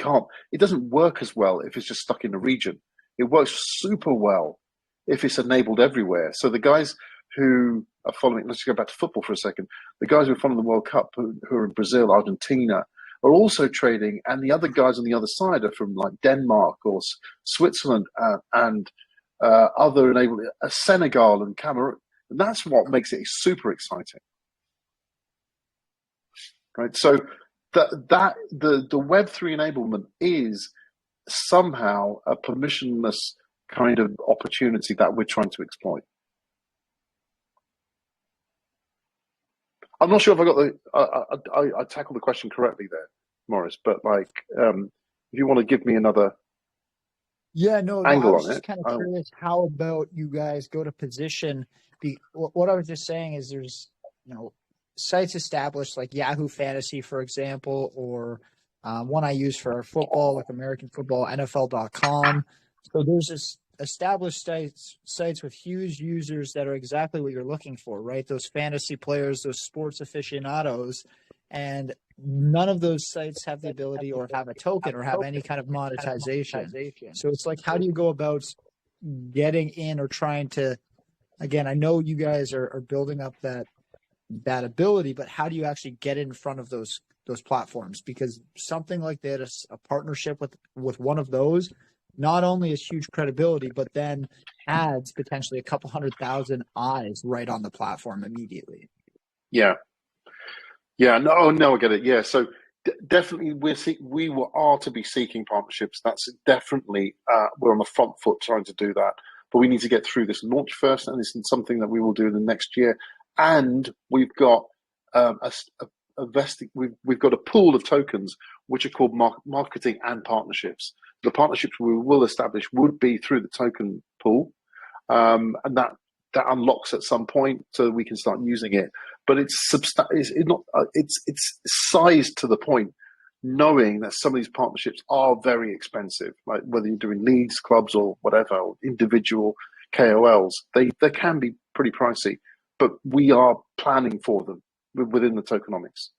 it doesn't work as well if it's just stuck in a region. It works super well if it's enabled everywhere. So the guys who are following, let's go back to football for a second, the guys who are following the World Cup, who are in Brazil, Argentina, are also trading, and the other guys on the other side are from like Denmark or Switzerland and other enabling Senegal and Cameroon. And that's what makes it super exciting, right? So the Web3 enablement is somehow a permissionless kind of opportunity that we're trying to exploit. I'm not sure if I got I tackled the question correctly there, Maurice, but like, if you want to give me another no, angle I was on just it. kind of curious how about you guys go to position. What I was just saying is there's, sites established like Yahoo Fantasy, for example, or one I use for football, like American football, NFL.com. So there's this established sites with huge users that are exactly what you're looking for, right? Those fantasy players, those sports aficionados, and none of those sites have the ability or have a token or have any kind of monetization. So it's like, how do you go about getting in or trying to, again, I know you guys are building up that ability, but how do you actually get in front of those platforms? Because something like that, a partnership with one of those, not only is huge credibility, but then adds potentially a couple 100,000 eyes right on the platform immediately. Yeah, no, I get it. Yeah, so definitely we are to be seeking partnerships. That's definitely we're on the front foot trying to do that. But we need to get through this launch first, and this is something that we will do in the next year. And we've got we've got a pool of tokens which are called marketing and partnerships. The partnerships we will establish would be through the token pool, and that unlocks at some point so that we can start using it. But it's sized to the point, knowing that some of these partnerships are very expensive. Like whether you're doing leagues, clubs, or whatever, or individual KOLs, they can be pretty pricey. But we are planning for them within the tokenomics.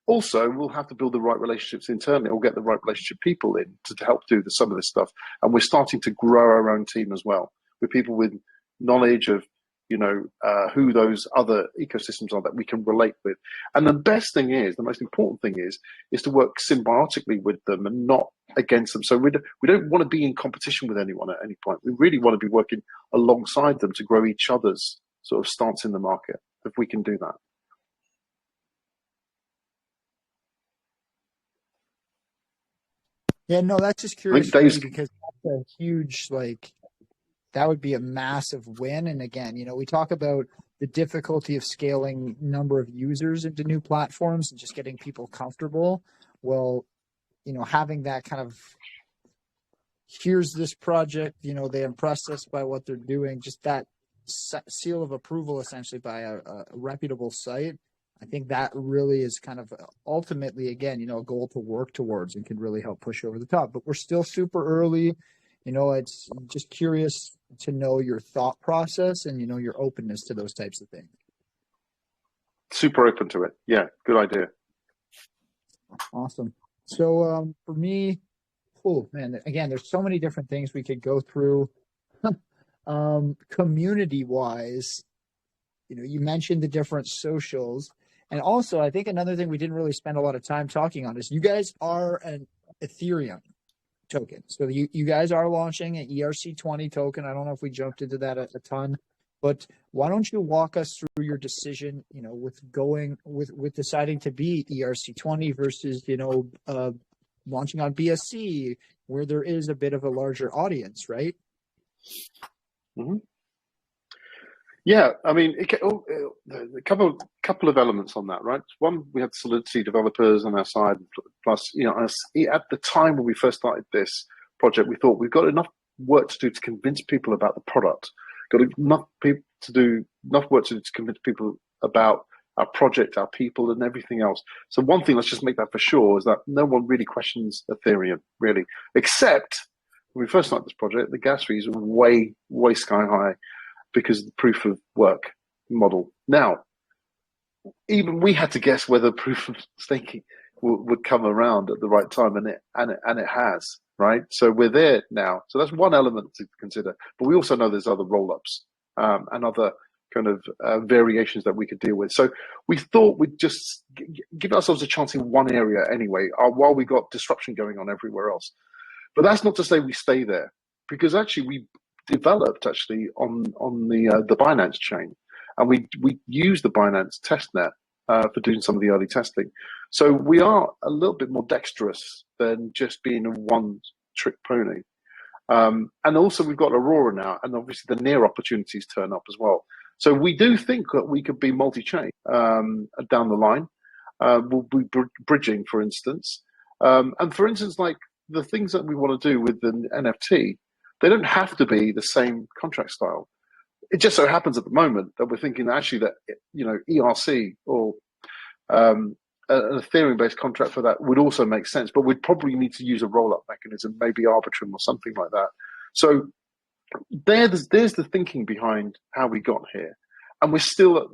Also, we'll have to build the right relationships internally, or get the right relationship people in to help do some of this stuff. And we're starting to grow our own team as well, with people with knowledge of, who those other ecosystems are that we can relate with. And the best thing is, the most important thing is to work symbiotically with them and not against them. So we don't want to be in competition with anyone at any point. We really want to be working alongside them to grow each other's sort of stance in the market, if we can do that. Yeah, no, that's just curious for me, because that's a huge, that would be a massive win. And again, we talk about the difficulty of scaling number of users into new platforms and just getting people comfortable. Well, having that kind of, here's this project, they impressed us by what they're doing, just that seal of approval essentially by a reputable site. I think that really is kind of ultimately, again, a goal to work towards and can really help push over the top. But we're still super early. It's just curious to know your thought process and, your openness to those types of things. Super open to it. Yeah, good idea. Awesome. So for me, man, again, there's so many different things we could go through. Community-wise, you mentioned the different socials. And also, I think another thing we didn't really spend a lot of time talking on is you guys are an Ethereum token. So you guys are launching an ERC20 token. I don't know if we jumped into that a ton, but why don't you walk us through your decision, with deciding to be ERC20 versus, launching on BSC, where there is a bit of a larger audience, right? Mm-hmm. Yeah, I mean, a couple of elements on that, right? One, we had Solidity developers on our side, plus, at the time when we first started this project, we thought we've got enough work to do to convince people about the product. Got enough work to do to convince people about our project, our people, and everything else. So one thing, let's just make that for sure, is that no one really questions Ethereum, really, except when we first started this project, the gas fees were way, way sky high, because of the proof of work model. Now, even we had to guess whether proof of staking would come around at the right time, and it has, right? So we're there now. So that's one element to consider. But we also know there's other roll-ups and other kind of variations that we could deal with. So we thought we'd just give ourselves a chance in one area anyway, while we got disruption going on everywhere else. But that's not to say we stay there, because actually we developed on the Binance chain, and we used the Binance testnet for doing some of the early testing. So we are a little bit more dexterous than just being a one-trick pony. And also we've got Aurora now, and obviously the near opportunities turn up as well. So we do think that we could be multi-chain down the line. We'll be bridging, for instance. And for instance, like the things that we want to do with the NFT, they don't have to be the same contract style. It just so happens at the moment that we're thinking actually that, ERC or an Ethereum-based contract for that would also make sense, but we'd probably need to use a roll-up mechanism, maybe Arbitrum or something like that. So there's the thinking behind how we got here, and we still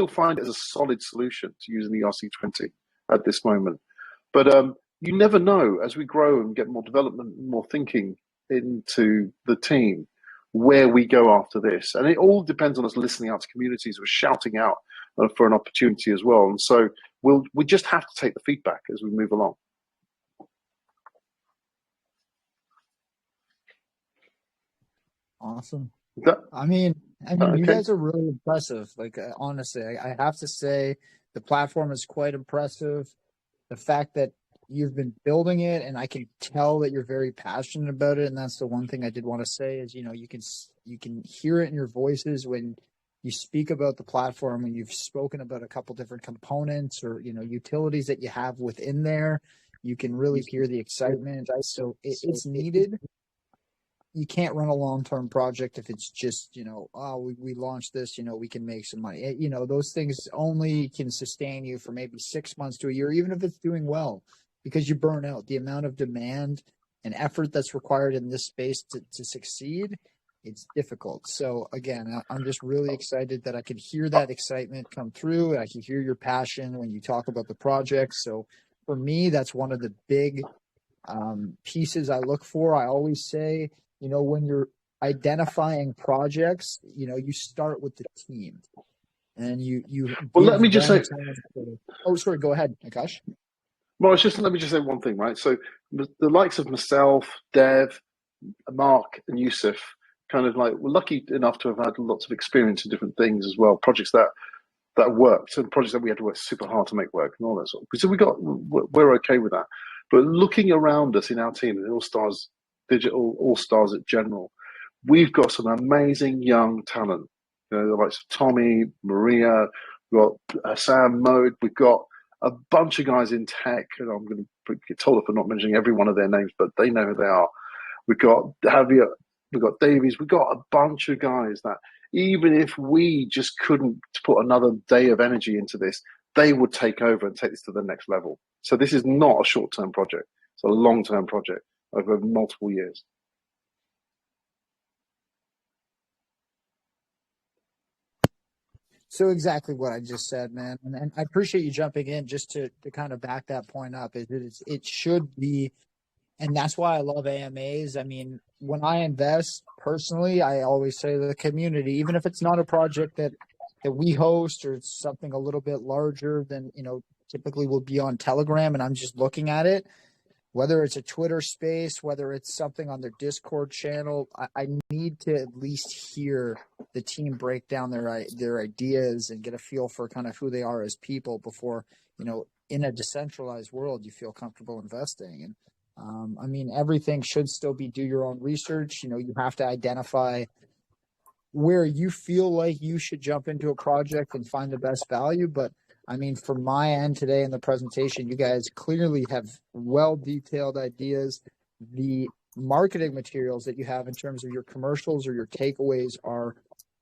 find it as a solid solution to using the ERC20 at this moment. But you never know, as we grow and get more development, more thinking into the team, where we go after this. And it all depends on us listening out to communities. We're shouting out for an opportunity as well. And so we just have to take the feedback as we move along. Awesome. That, I mean, okay. You guys are really impressive. Like, honestly, I have to say the platform is quite impressive. The fact that you've been building it, and I can tell that you're very passionate about it. And that's the one thing I did want to say is, you can hear it in your voices when you speak about the platform, and you've spoken about a couple different components or, utilities that you have within there. You can really hear the excitement. So it's needed. You can't run a long-term project if it's just, we launched this, we can make some money. Those things only can sustain you for maybe 6 months to a year, even if it's doing well, because you burn out. The amount of demand and effort that's required in this space to succeed, it's difficult. So again, I'm just really excited that I can hear that excitement come through, and I can hear your passion when you talk about the project. So for me, that's one of the big pieces I look for. I always say, when you're identifying projects, you start with the team, and you. Well, let me just say. Oh, sorry. Go ahead, Akash. Well, let me just say one thing, right? So the likes of myself, Dev, Mark, and Yusuf, kind of like, we're lucky enough to have had lots of experience in different things as well. Projects that worked, and projects that we had to work super hard to make work, and all that sort of. So we're okay with that. But looking around us in our team, in AllStars Digital, AllStars at general, we've got some amazing young talent. The likes of Tommy, Maria, we've got Sam, Mode, we've got a bunch of guys in tech, and I'm going to get told if I'm not mentioning every one of their names, but they know who they are. We've got Javier, we've got Davies, we've got a bunch of guys that even if we just couldn't put another day of energy into this, they would take over and take this to the next level. So this is not a short-term project. It's a long-term project over multiple years. So exactly what I just said, man. And I appreciate you jumping in just to kind of back that point up. It should be, and that's why I love AMAs. I mean, when I invest personally, I always say to the community, even if it's not a project that we host, or it's something a little bit larger than, typically will be on Telegram, and I'm just looking at it, whether it's a Twitter space, whether it's something on their Discord channel, I need to at least hear the team break down their ideas and get a feel for kind of who they are as people before, in a decentralized world, you feel comfortable investing. And I mean, everything should still be do your own research. You have to identify where you feel like you should jump into a project and find the best value. But I mean, from my end today in the presentation, you guys clearly have well-detailed ideas. The marketing materials that you have in terms of your commercials or your takeaways are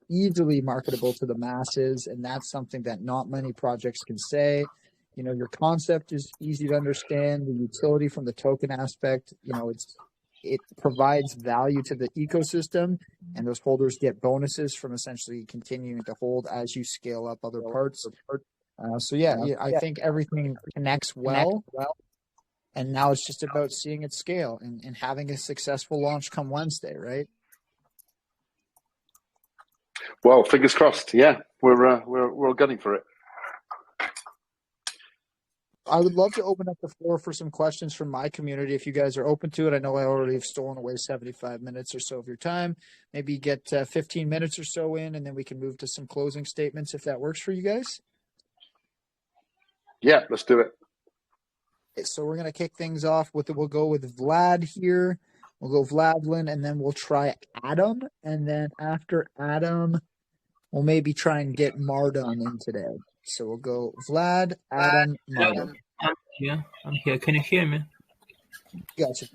easily marketable to the masses, and that's something that not many projects can say. Your concept is easy to understand. The utility from the token aspect, it provides value to the ecosystem, and those holders get bonuses from essentially continuing to hold as you scale up other parts. I think everything connects well, and now it's just about seeing it scale and having a successful launch come Wednesday, right? Well, fingers crossed. Yeah, we're all gunning for it. I would love to open up the floor for some questions from my community if you guys are open to it. I know I already have stolen away 75 minutes or so of your time. Maybe get 15 minutes or so in, and then we can move to some closing statements if that works for you guys. Yeah, let's do it. So we're going to kick things off with we'll go with Vlad here. We'll go Vladlin, and then we'll try Adam. And then after Adam, we'll maybe try and get Mardon in today. So we'll go Vlad, Adam, Mardon. I'm here. Can you hear me? Gotcha.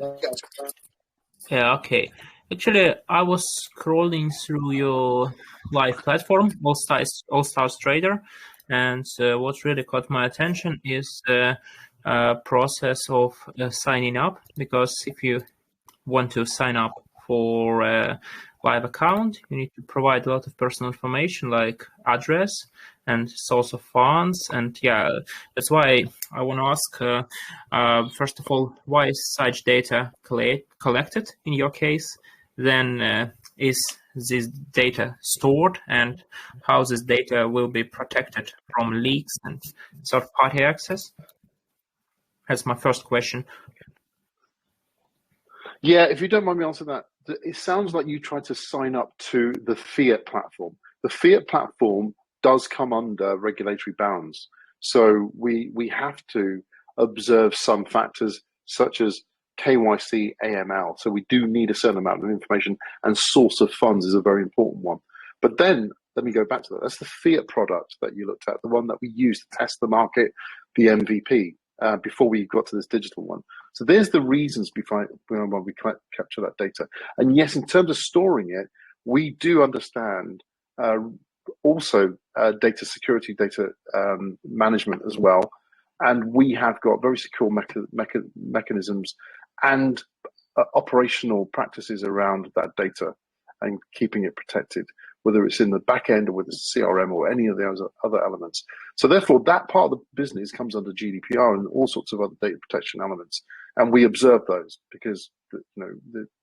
Yeah, okay. Actually, I was scrolling through your live platform, AllStars Trader, and what really caught my attention is the process of signing up, because if you want to sign up for a live account, you need to provide a lot of personal information like address and source of funds. And yeah, that's why I want to ask, first of all, why is such data collected in your case? Then is this data stored, and how this data will be protected from leaks and third-party access? That's my first question. Yeah, if you don't mind me answering that, it sounds like you tried to sign up to the fiat platform. The fiat platform does come under regulatory bounds. So we have to observe some factors such as KYC, AML. So we do need a certain amount of information, and source of funds is a very important one. But then, let me go back to that. That's the fiat product that you looked at, the one that we used to test the market, the MVP. Before we got to this digital one. So there's the reasons behind when we capture that data. And yes, in terms of storing it, we do understand also data security, data management as well. And we have got very secure mechanisms and operational practices around that data and keeping it protected, whether it's in the back end or with the CRM or any of the other elements. So therefore, that part of the business comes under GDPR and all sorts of other data protection elements. And we observe those because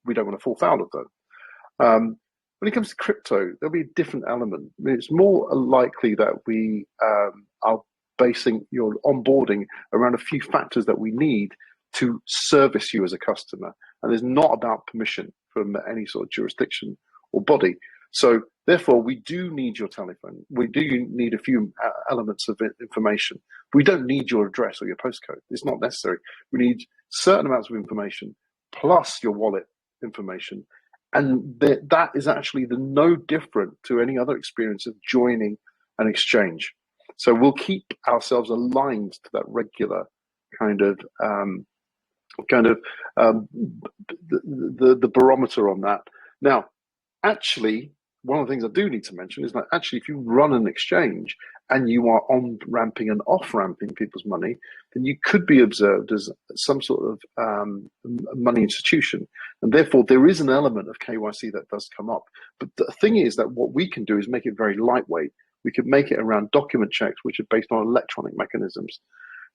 we don't want to fall foul of them. When it comes to crypto, there'll be a different element. I mean, it's more likely that we are basing your onboarding around a few factors that we need to service you as a customer. And it's not about permission from any sort of jurisdiction or body. So therefore, we do need your telephone. We do need a few elements of information. We don't need your address or your postcode. It's not necessary. We need certain amounts of information plus your wallet information. And that is actually no different to any other experience of joining an exchange. So we'll keep ourselves aligned to that regular kind of the barometer on that. Now, actually, one of the things I do need to mention is that actually, if you run an exchange and you are on-ramping and off-ramping people's money, then you could be observed as some sort of money institution. And therefore, there is an element of KYC that does come up. But the thing is that what we can do is make it very lightweight. We could make it around document checks, which are based on electronic mechanisms.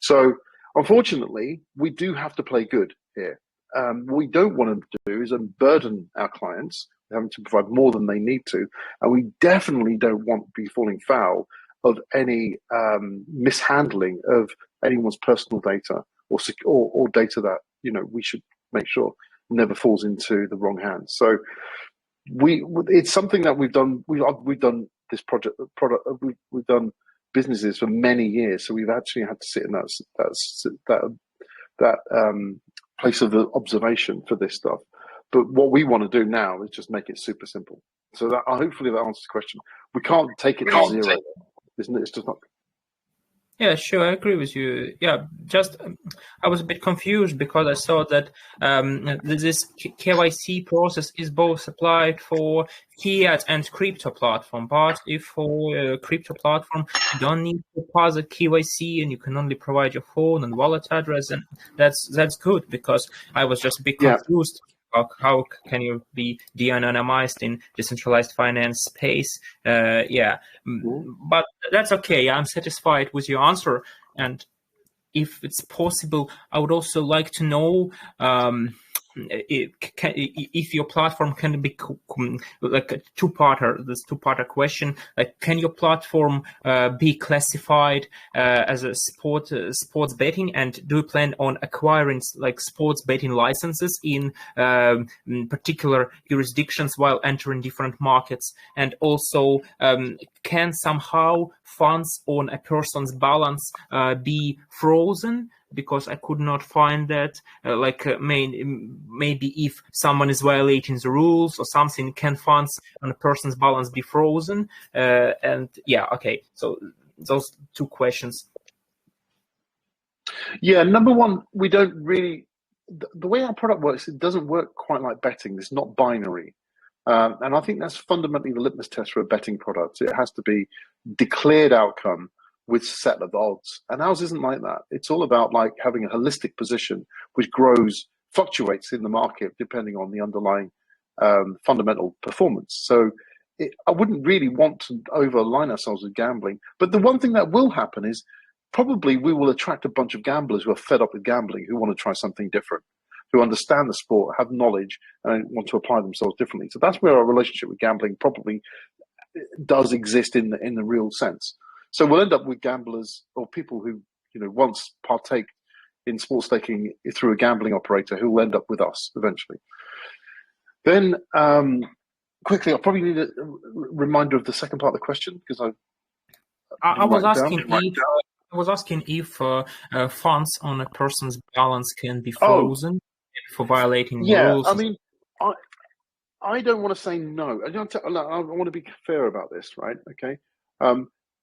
So unfortunately, we do have to play good here. What we don't want to do is unburden our clients, having to provide more than they need to. And we definitely don't want to be falling foul of any mishandling of anyone's personal data or data that, we should make sure never falls into the wrong hands. So it's something that we've done. We've done this product. We've done businesses for many years. So we've actually had to sit in that place of observation for this stuff. But what we want to do now is just make it super simple. So that hopefully that answers the question. We can't take it to zero. It's just not. Yeah, sure, I agree with you. Yeah, just I was a bit confused because I saw that this KYC process is both applied for fiat and crypto platform. But if for a crypto platform, you don't need to pass a KYC and you can only provide your phone and wallet address, and that's good, because I was just a bit confused. How can you be de-anonymized in decentralized finance space? But that's okay. I'm satisfied with your answer. And if it's possible, I would also like to know if your platform can be like a two-parter question, like can your platform be classified as a sports betting, and do you plan on acquiring like sports betting licenses in particular jurisdictions while entering different markets? And also, can somehow funds on a person's balance be frozen? Because I could not find that. Maybe if someone is violating the rules or something, can funds on a person's balance be frozen? And yeah, okay. So those two questions. Yeah, number one, we don't really. The way our product works, it doesn't work quite like betting. It's not binary. And I think that's fundamentally the litmus test for a betting product. It has to be declared outcome with set of odds. And ours isn't like that. It's all about like having a holistic position which fluctuates in the market depending on the underlying fundamental performance. So I wouldn't really want to over-align ourselves with gambling. But the one thing that will happen is probably we will attract a bunch of gamblers who are fed up with gambling, who want to try something different, who understand the sport, have knowledge, and want to apply themselves differently. So that's where our relationship with gambling probably does exist in the real sense. So we'll end up with gamblers or people who, once partake in sports staking through a gambling operator who will end up with us eventually. Then, quickly, I'll probably need a reminder of the second part of the question because I was asking if funds on a person's balance can be frozen for violating rules. I mean, I don't want to say no. I want to be fair about this, right? Okay.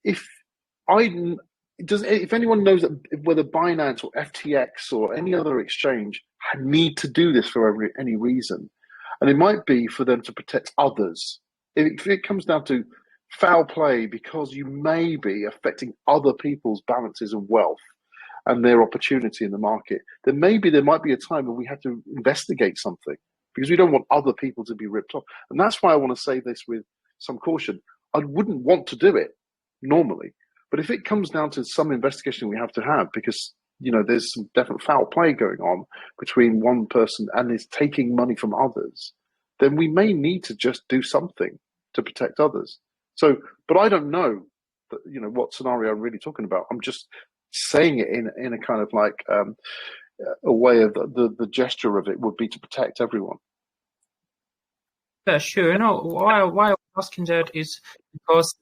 If anyone knows that whether Binance or FTX or any other exchange need to do this for any reason, and it might be for them to protect others. If it comes down to foul play because you may be affecting other people's balances and wealth and their opportunity in the market, then maybe there might be a time when we have to investigate something because we don't want other people to be ripped off. And that's why I want to say this with some caution. I wouldn't want to do it normally, but if it comes down to some investigation we have to have because there's some definite foul play going on between one person and is taking money from others, then we may need to just do something to protect others. So, but I don't know what scenario I'm really talking about. I'm just saying it in a kind of like a way of the gesture of it would be to protect everyone. Yeah, sure. Why I'm asking that is because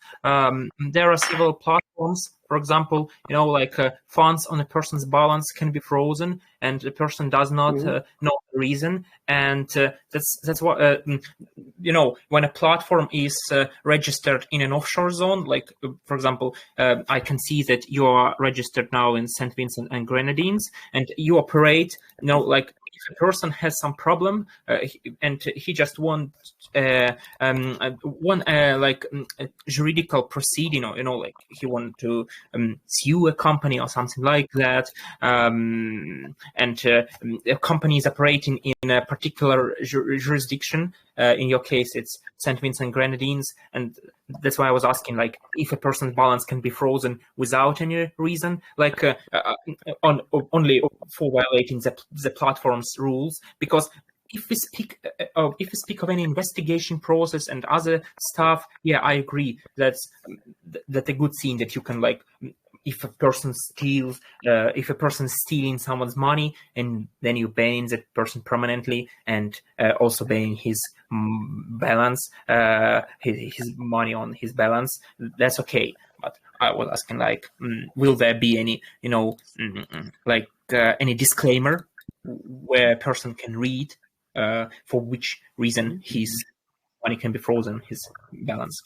there are several platforms. For example, funds on a person's balance can be frozen, and the person does not know the reason. And that's what when a platform is registered in an offshore zone, like for example, I can see that you are registered now in St. Vincent and Grenadines, and you operate. If a person has some problem and he just wants juridical proceeding, he want to sue a company or something like that, and a company is operating in a particular jurisdiction. In your case, it's St. Vincent and Grenadines, and that's why I was asking, if a person's balance can be frozen without any reason, only for violating the platform's rules. Because if we speak of any investigation process and other stuff, yeah, I agree that's a good thing that you can if a person steals, if a person's stealing someone's money, and then you ban that person permanently, and also ban his balance, his money on his balance, that's okay. But I was asking, will there be any, any disclaimer where a person can read for which reason his money can be frozen, his balance?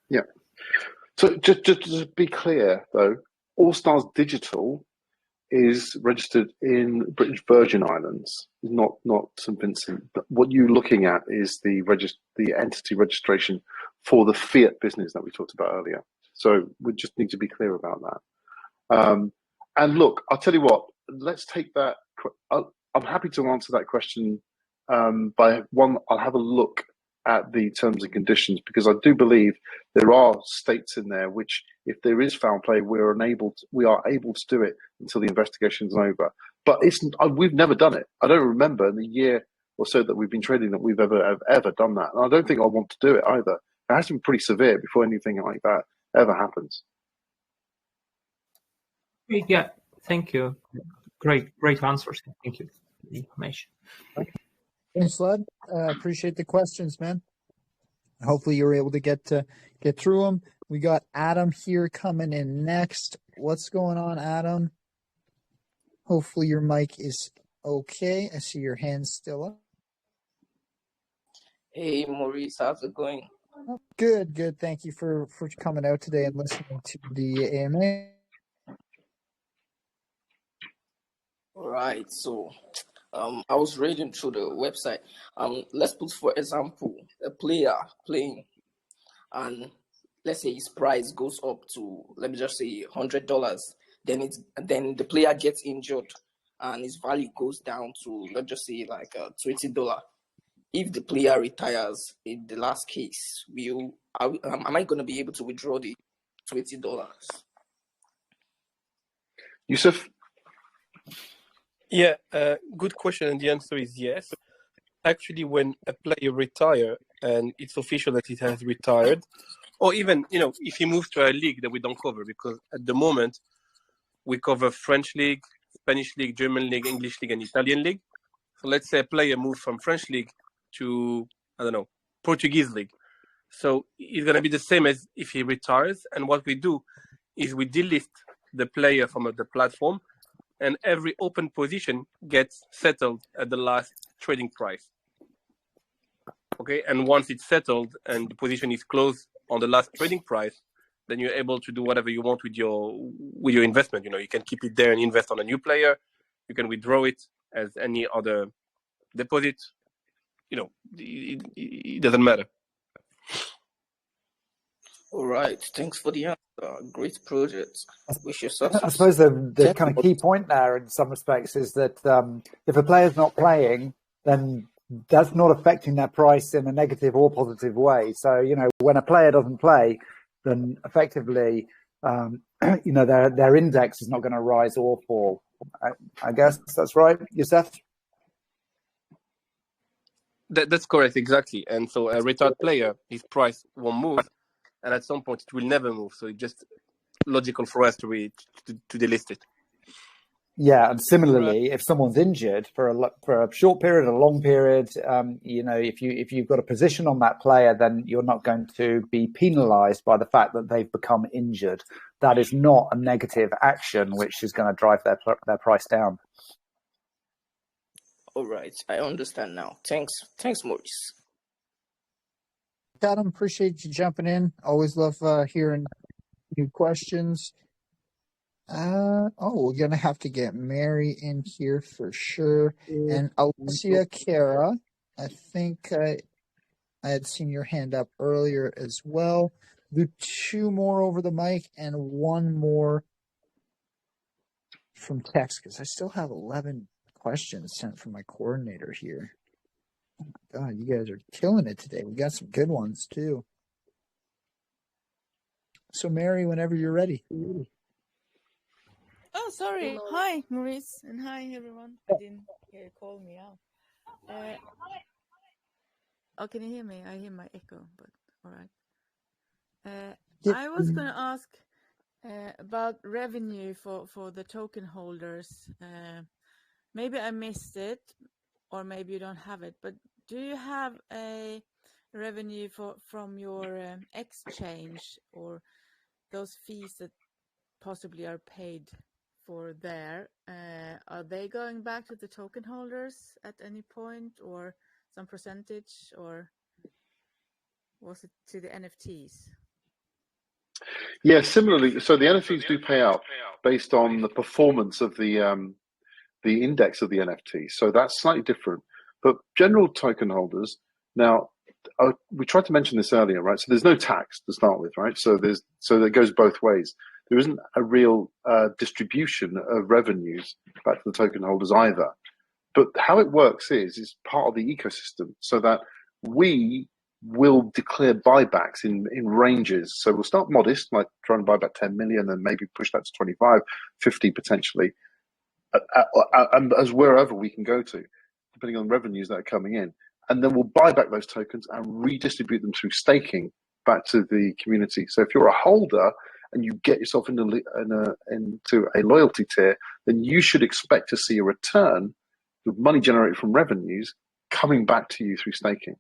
Yeah. So just to be clear, though, AllStars Digital is registered in British Virgin Islands, not St. Vincent. But what you're looking at is the entity registration for the fiat business that we talked about earlier. So we just need to be clear about that. And look, I'll tell you what. Let's take that. I'm happy to answer that question by one. I'll have a look at the terms and conditions, because I do believe there are states in there which, if there is foul play, we are able to do it until the investigation is over. But we've never done it. I don't remember in the year or so that we've been trading that we've ever done that, and I don't think I want to do it either. It has to be pretty severe before anything like that ever happens. Yeah, thank you. Great answers. Thank you for the information. Thanks, Lud. Appreciate the questions, man. Hopefully you were able to get through them. We got Adam here coming in next. What's going on, Adam? Hopefully your mic is okay. I see your hand still up. Hey, Maurice, how's it going? Oh, good. Thank you for coming out today and listening to the AMA. All right, so I was reading through the website. Let's put, for example, a player playing, and let's say his price goes up to, let me just say, $100. Then the player gets injured, and his value goes down to, let's just say, like $20. If the player retires in the last case, am I going to be able to withdraw the $20? Yusuf? Yeah, good question, and the answer is yes. Actually, when a player retires and it's official that he has retired, or even, if he moves to a league that we don't cover, because at the moment we cover French league, Spanish league, German league, English league, and Italian league. So let's say a player moves from French league to, I don't know, Portuguese league. So it's going to be the same as if he retires. And what we do is we delist the player from the platform, and every open position gets settled at the last trading price. Okay, and once it's settled and the position is closed on the last trading price, then you're able to do whatever you want with your investment. You can keep it there and invest on a new player. You can withdraw it as any other deposit. It doesn't matter. All right, thanks for the answer. Great project. Wish you success. I suppose the kind of key point there in some respects is that if a player's not playing, then that's not affecting their price in a negative or positive way. So, when a player doesn't play, then effectively, their index is not going to rise or fall. I guess that's right, Yusuf? That's correct, exactly. And so a retired player, his price won't move, and at some point it will never move. So it's just logical for us to delist it. Yeah, and similarly, if someone's injured for a short period, a long period, if you've got a position on that player, then you're not going to be penalised by the fact that they've become injured. That is not a negative action which is going to drive their price down. All right, I understand now. Thanks, Maurice. Adam, appreciate you jumping in. Always love hearing new questions. We're gonna have to get Mary in here for sure. And Alicia Cara, I think I had seen your hand up earlier as well. Do two more over the mic and one more from text, because I still have 11 questions sent from my coordinator here. Oh my God, you guys are killing it today. We got some good ones too. So Mary, whenever you're ready. Oh, sorry. Hello. Hi, Maurice, and hi, everyone. I didn't hear you call me out. Can you hear me? I hear my echo, but all right. I was going to ask about revenue for the token holders. Maybe I missed it, or maybe you don't have it, but do you have a revenue from your exchange, or those fees that possibly are paid for there? Are they going back to the token holders at any point, or some percentage, or was it to the NFTs? Yeah, similarly, so the NFTs do pay out based on the performance of the index of the NFT. So that's slightly different. But general token holders, now we tried to mention this earlier, right? So there's no tax to start with, right? So that goes both ways. There isn't a real distribution of revenues back to the token holders either. But how it works is part of the ecosystem, so that we will declare buybacks in ranges. So we'll start modest, like trying to buy back 10 million and maybe push that to 25, 50 potentially, and as wherever we can go to, depending on revenues that are coming in. And then we'll buy back those tokens and redistribute them through staking back to the community. So if you're a holder and you get yourself into a loyalty tier, then you should expect to see a return with money generated from revenues coming back to you through staking.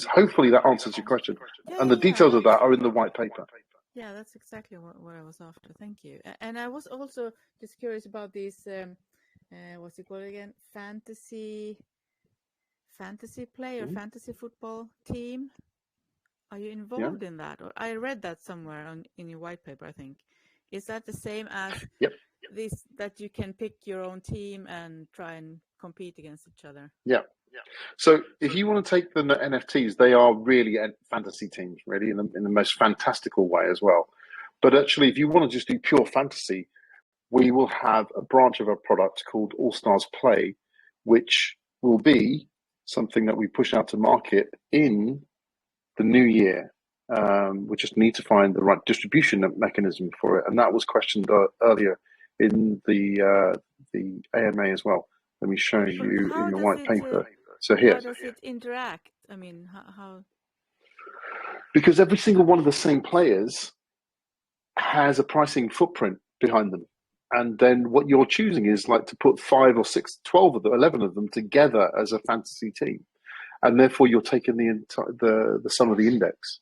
Hopefully that answers your question. And the details of that are in the white paper. Yeah, that's exactly what I was after. Thank you. And I was also just curious about this, what's it called again? Fantasy play or fantasy football team. Are you involved in that? Or I read that somewhere in your white paper, I think. Is that the same as this, that you can pick your own team and try and compete against each other? Yeah. So if you want to take the NFTs, they are really fantasy teams, really, in the most fantastical way as well. But actually, if you want to just do pure fantasy, we will have a branch of our product called AllStars Play, which will be something that we push out to market in the new year. We just need to find the right distribution mechanism for it, and that was questioned earlier in the AMA as well. Let me show you in the white paper. So here, how does it interact? I mean, how? Because every single one of the same players has a pricing footprint behind them. And then what you're choosing is like to put 5 or 6, 12 of them, 11 of them together as a fantasy team. And therefore you're taking the sum of the index.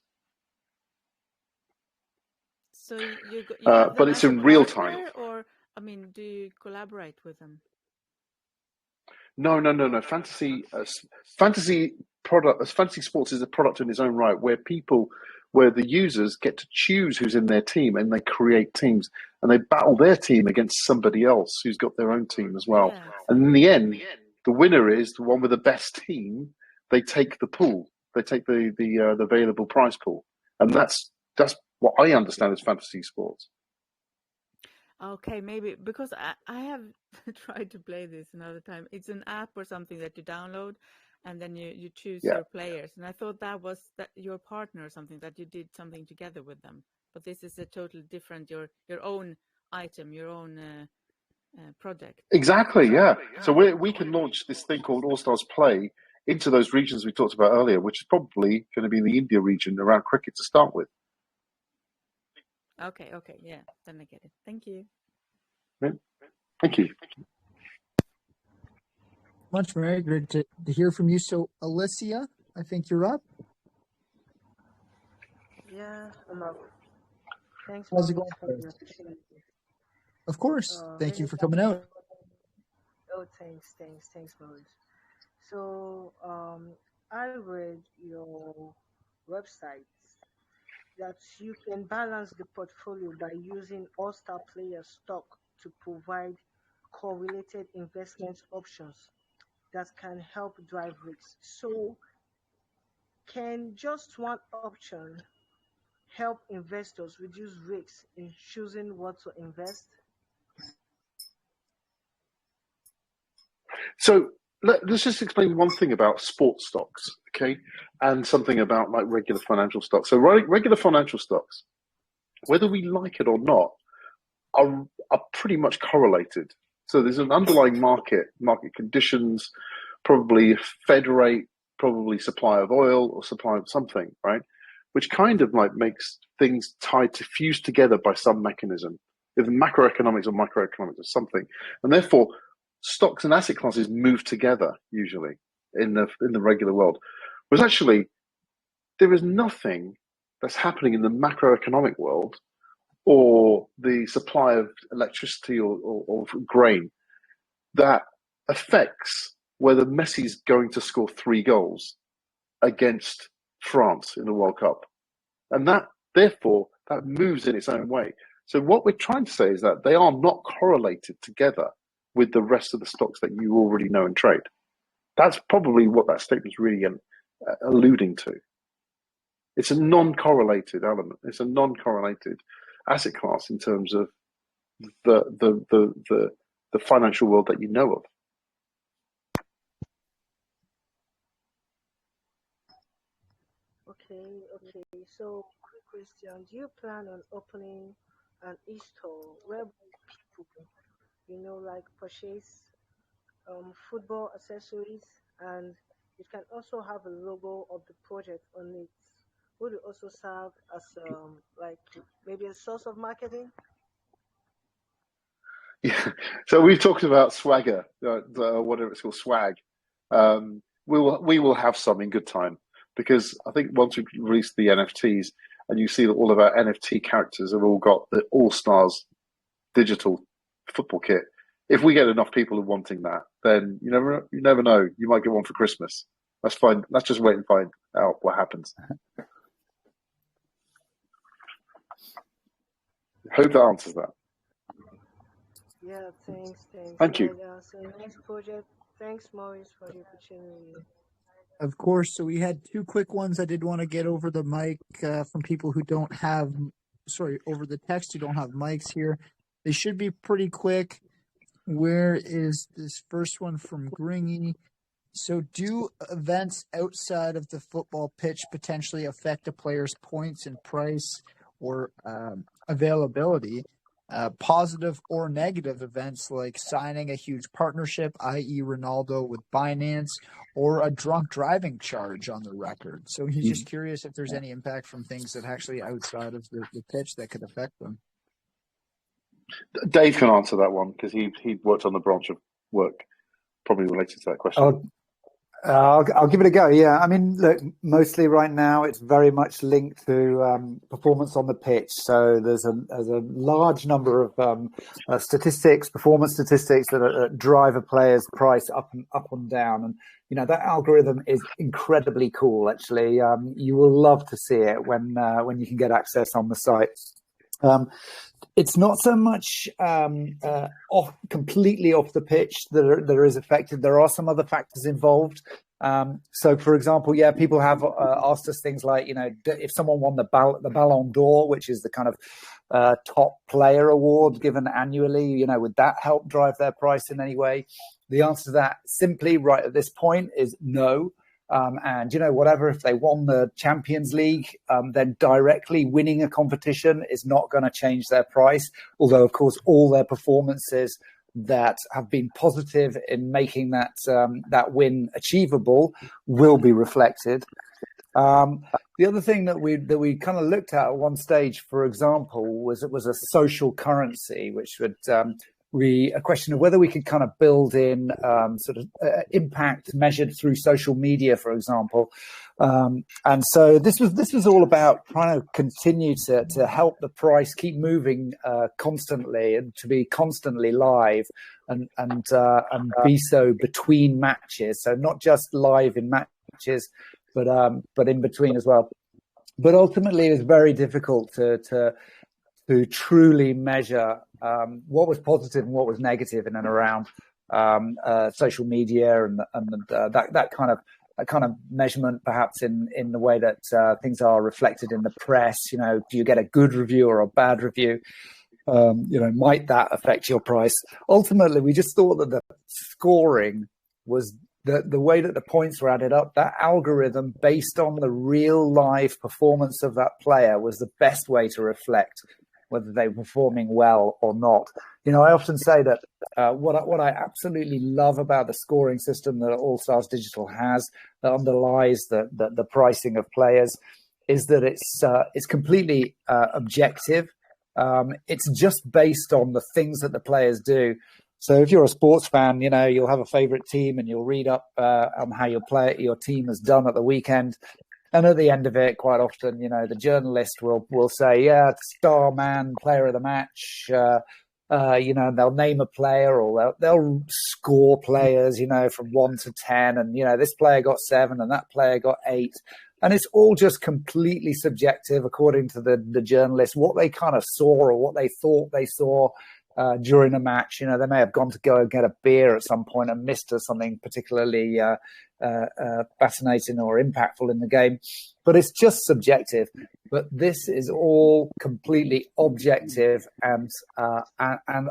So you have them but it's as in a real partner, time. or I mean, do you collaborate with them? No. Fantasy sports is a product in its own right, where the users get to choose who's in their team, and they create teams, and they battle their team against somebody else who's got their own team as well. Yeah. And in the end, the winner is the one with the best team. They take the pool. They take the available prize pool, and that's what I understand as fantasy sports. Okay, maybe because I have tried to play this another time. It's an app or something that you download, and then you choose your players. And I thought that was your partner or something, that you did something together with them. But this is a totally different, your own item, your own project. Exactly, yeah. So we can launch this thing called AllStars Play into those regions we talked about earlier, which is probably going to be in the India region around cricket to start with. Okay, yeah, then I get it. Thank you. Thank you. Much, very good to hear from you. So, Alicia, I think you're up. Yeah, I'm up. Thanks How's it for going? the opportunity. Of course. Thank you for coming out. Oh, thanks, Maurice. So, I read your website that you can balance the portfolio by using All-Star Player stock to provide correlated investment options that can help drive risks. So, can just one option help investors reduce risks in choosing what to invest? So let's just explain one thing about sports stocks, okay, and something about like regular financial stocks. So regular financial stocks, whether we like it or not, are pretty much correlated. So there's an underlying market conditions, probably Fed rate, probably supply of oil or supply of something, right? Which kind of like makes things tied to fuse together by some mechanism, either macroeconomics or microeconomics or something, and therefore stocks and asset classes move together usually in the regular world. Whereas actually there is nothing that's happening in the macroeconomic world or the supply of electricity or grain that affects whether Messi's going to score 3 goals against France in the World Cup. And that therefore that moves in its own way. So what we're trying to say is that they are not correlated together with the rest of the stocks that you already know and trade. That's probably what that statement is really alluding to. It's a non-correlated element. It's a non-correlated asset class in terms of the financial world that you know of. Okay, so quick question. Do you plan on opening an e-store where people, like purchase football accessories, and it can also have a logo of the project on it? Would it also serve as like maybe a source of marketing? Yeah. So we've talked about Swagger, whatever it's called, Swag. We will have some in good time, because I think once we release the NFTs and you see that all of our NFT characters have all got the AllStars Digital football kit. If we get enough people wanting that, then you never know. You might get one for Christmas. That's fine. Let's just wait and find out what happens. Hope that answers that. Yeah, thanks. Thank you. Right, so next project. Thanks, Maurice, for the opportunity. Of course. So we had two quick ones I did want to get over the mic from people who don't have, over the text who don't have mics here. They should be pretty quick. Where is this first one from Gringy? So do events outside of the football pitch potentially affect a player's points and price or availability? Positive or negative events like signing a huge partnership, i.e. Ronaldo with Binance, or a drunk driving charge on the record. So he's just curious if there's any impact from things that actually outside of the pitch that could affect them. Dave can answer that one because he worked on the branch of work probably related to that question. I'll give it a go. Yeah, I mean, look, mostly right now it's very much linked to performance on the pitch. So there's a large number of performance statistics that drive a player's price up and down, and that algorithm is incredibly cool. Actually, you will love to see it when you can get access on the site. It's not so much completely off the pitch that is affected. There are some other factors involved. So, for example, people have asked us things like, if someone won the Ballon d'Or, which is the kind of top player award given annually, would that help drive their price in any way? The answer to that, simply right at this point, is no. And whatever, if they won the Champions League, then directly winning a competition is not going to change their price. Although, of course, all their performances that have been positive in making that win achievable will be reflected. The other thing that we kind of looked at one stage, for example, was a social currency, which would a question of whether we could kind of build in impact measured through social media, for example. And so this was all about trying to continue to help the price keep moving constantly and to be constantly live and be so between matches. So not just live in matches, but in between as well. But ultimately, it was very difficult to truly measure what was positive and what was negative in and around social media and that kind of measurement, perhaps in the way that things are reflected in the press. Do you get a good review or a bad review? Might that affect your price? Ultimately, we just thought that the scoring was the way that the points were added up. That algorithm, based on the real live performance of that player, was the best way to reflect whether they were performing well or not. I often say that what I absolutely love about the scoring system that AllStars Digital has that underlies the pricing of players is that it's completely objective. It's just based on the things that the players do. So if you're a sports fan, you'll have a favorite team and you'll read up on how your team has done at the weekend. And at the end of it, quite often, the journalist will say, star man, player of the match. They'll name a player or they'll score players, from 1 to 10. And, this player got 7 and that player got 8. And it's all just completely subjective, according to the journalist, what they kind of saw or what they thought they saw during a match. They may have gone to go and get a beer at some point and missed something particularly fascinating or impactful in the game, but it's just subjective. But this is all completely objective, and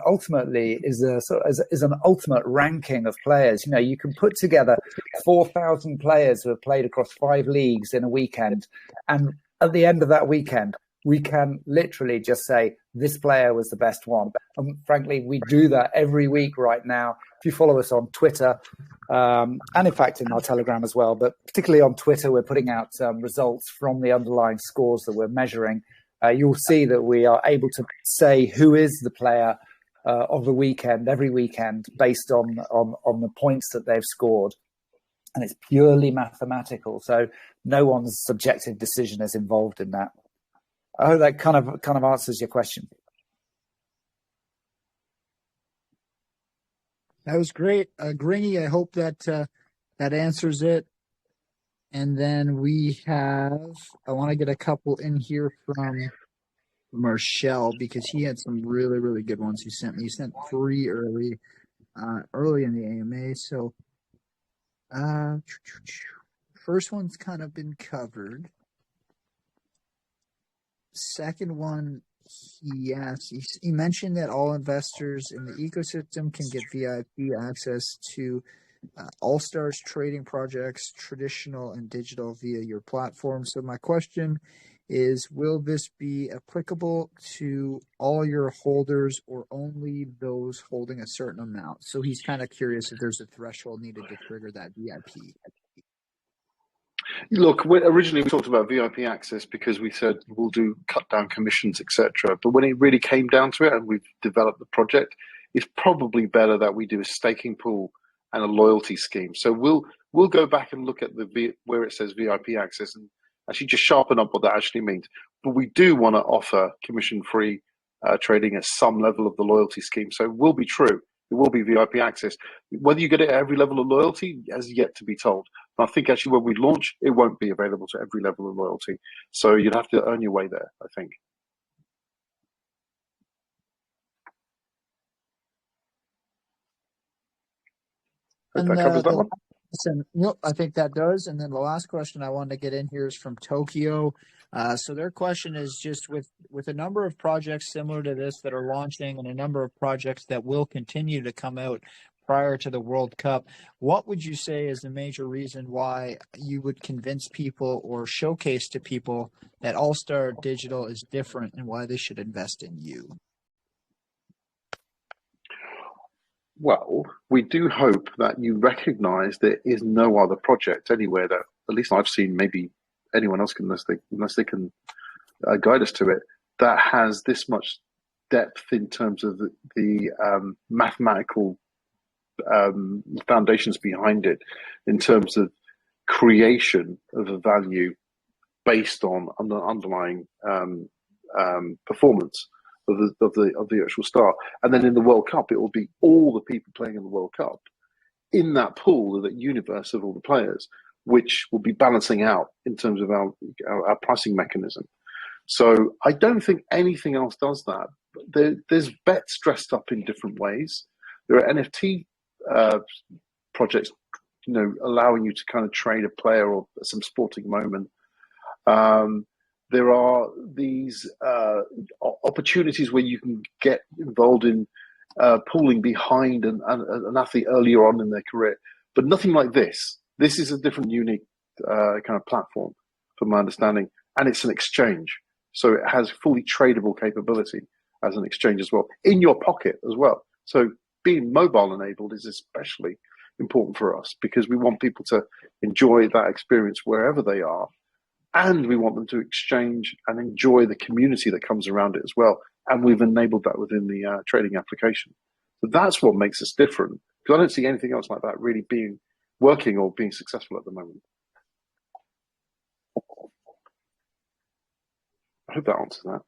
ultimately is an ultimate ranking of players. You can put together 4,000 players who have played across 5 leagues in a weekend, and at the end of that weekend, we can literally just say this player was the best one. And frankly, we do that every week right now. If you follow us on Twitter, and in fact in our Telegram as well, but particularly on Twitter, we're putting out results from the underlying scores that we're measuring. You'll see that we are able to say who is the player of the weekend every weekend based on the points that they've scored. And it's purely mathematical. So no one's subjective decision is involved in that. I hope that kind of answers your question. That was great. Gringy, I hope that that answers it. And then I want to get a couple in here from Marshall because he had some really, really good ones he sent me. He sent 3 early in the AMA. So first one's kind of been covered. Second one, he mentioned that all investors in the ecosystem can get VIP access to AllStars trading projects, traditional and digital, via your platform. So my question is, will this be applicable to all your holders or only those holding a certain amount? So he's kind of curious if there's a threshold needed to trigger that VIP. Look, originally we talked about VIP access because we said we'll do cut down commissions, etc. But when it really came down to it and we've developed the project, it's probably better that we do a staking pool and a loyalty scheme. So we'll go back and look at where it says VIP access and actually just sharpen up what that actually means. But we do want to offer commission-free trading at some level of the loyalty scheme. So it will be true. It will be VIP access. Whether you get it at every level of loyalty has yet to be told. I think actually when we launch, it won't be available to every level of loyalty. So you'd have to earn your way there, I think. Hope that covers that one. Yep, I think that does. And then the last question I wanted to get in here is from Tokyo. So their question is just with a number of projects similar to this that are launching and a number of projects that will continue to come out prior to the World Cup, what would you say is the major reason why you would convince people or showcase to people that AllStars Digital is different and why they should invest in you? Well, we do hope that you recognize there is no other project anywhere that, at least I've seen, maybe anyone else can, unless they can guide us to it, that has this much depth in terms of the mathematical foundations behind it, in terms of creation of a value based on the underlying performance of the actual star. And then in the World Cup, it will be all the people playing in the World Cup in that pool, that universe of all the players, which will be balancing out in terms of our pricing mechanism. So I don't think anything else does that. There's bets dressed up in different ways. There are NFT projects, allowing you to kind of trade a player or some sporting moment. There are these opportunities where you can get involved in pooling behind an athlete earlier on in their career, but nothing like this. This is a different, unique kind of platform, from my understanding, and it's an exchange. So it has fully tradable capability as an exchange as well, in your pocket as well. So being mobile enabled is especially important for us, because we want people to enjoy that experience wherever they are. And we want them to exchange and enjoy the community that comes around it as well. And we've enabled that within the trading application. So that's what makes us different, because I don't see anything else like that really working or being successful at the moment. I hope that answers that.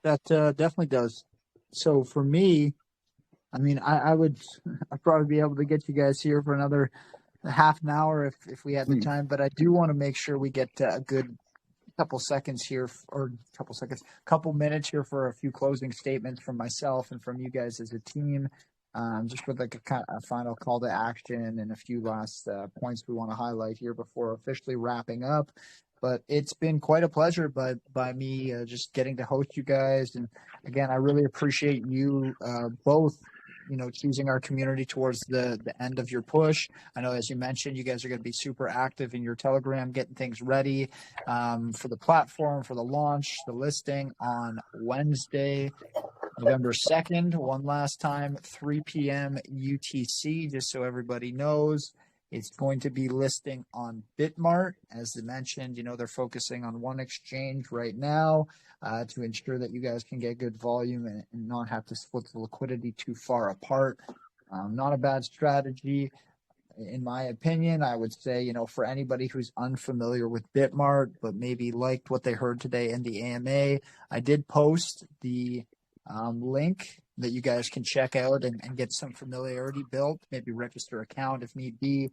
That definitely does. So for me, I mean, I'd probably be able to get you guys here for another half an hour if we had the time, but I do want to make sure we get a good couple minutes here for a few closing statements from myself and from you guys as a team, just with like a final call to action and a few last points we want to highlight here before officially wrapping up. But it's been quite a pleasure by me just getting to host you guys. And again, I really appreciate you both choosing our community towards the end of your push. I know, as you mentioned, you guys are going to be super active in your Telegram, getting things ready for the platform, for the launch, the listing on Wednesday, November 2nd, one last time, 3 p.m. UTC, just so everybody knows. It's going to be listing on Bitmart. As I mentioned, they're focusing on one exchange right now to ensure that you guys can get good volume and not have to split the liquidity too far apart. Not a bad strategy, in my opinion. I would say, for anybody who's unfamiliar with Bitmart, but maybe liked what they heard today in the AMA, I did post the link that you guys can check out and get some familiarity built, maybe register account if need be,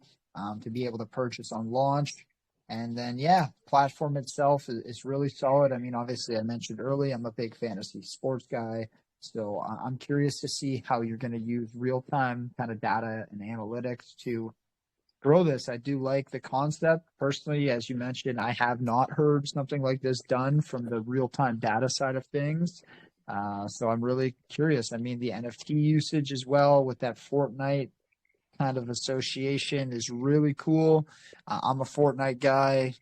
to be able to purchase on launch. And then, platform itself is really solid. I mean, obviously, I mentioned earlier, I'm a big fantasy sports guy. So I'm curious to see how you're going to use real-time kind of data and analytics to grow this. I do like the concept. Personally, as you mentioned, I have not heard something like this done from the real-time data side of things. So I'm really curious. I mean, the NFT usage as well with that Fortnite kind of association is really cool. I'm a Fortnite guy.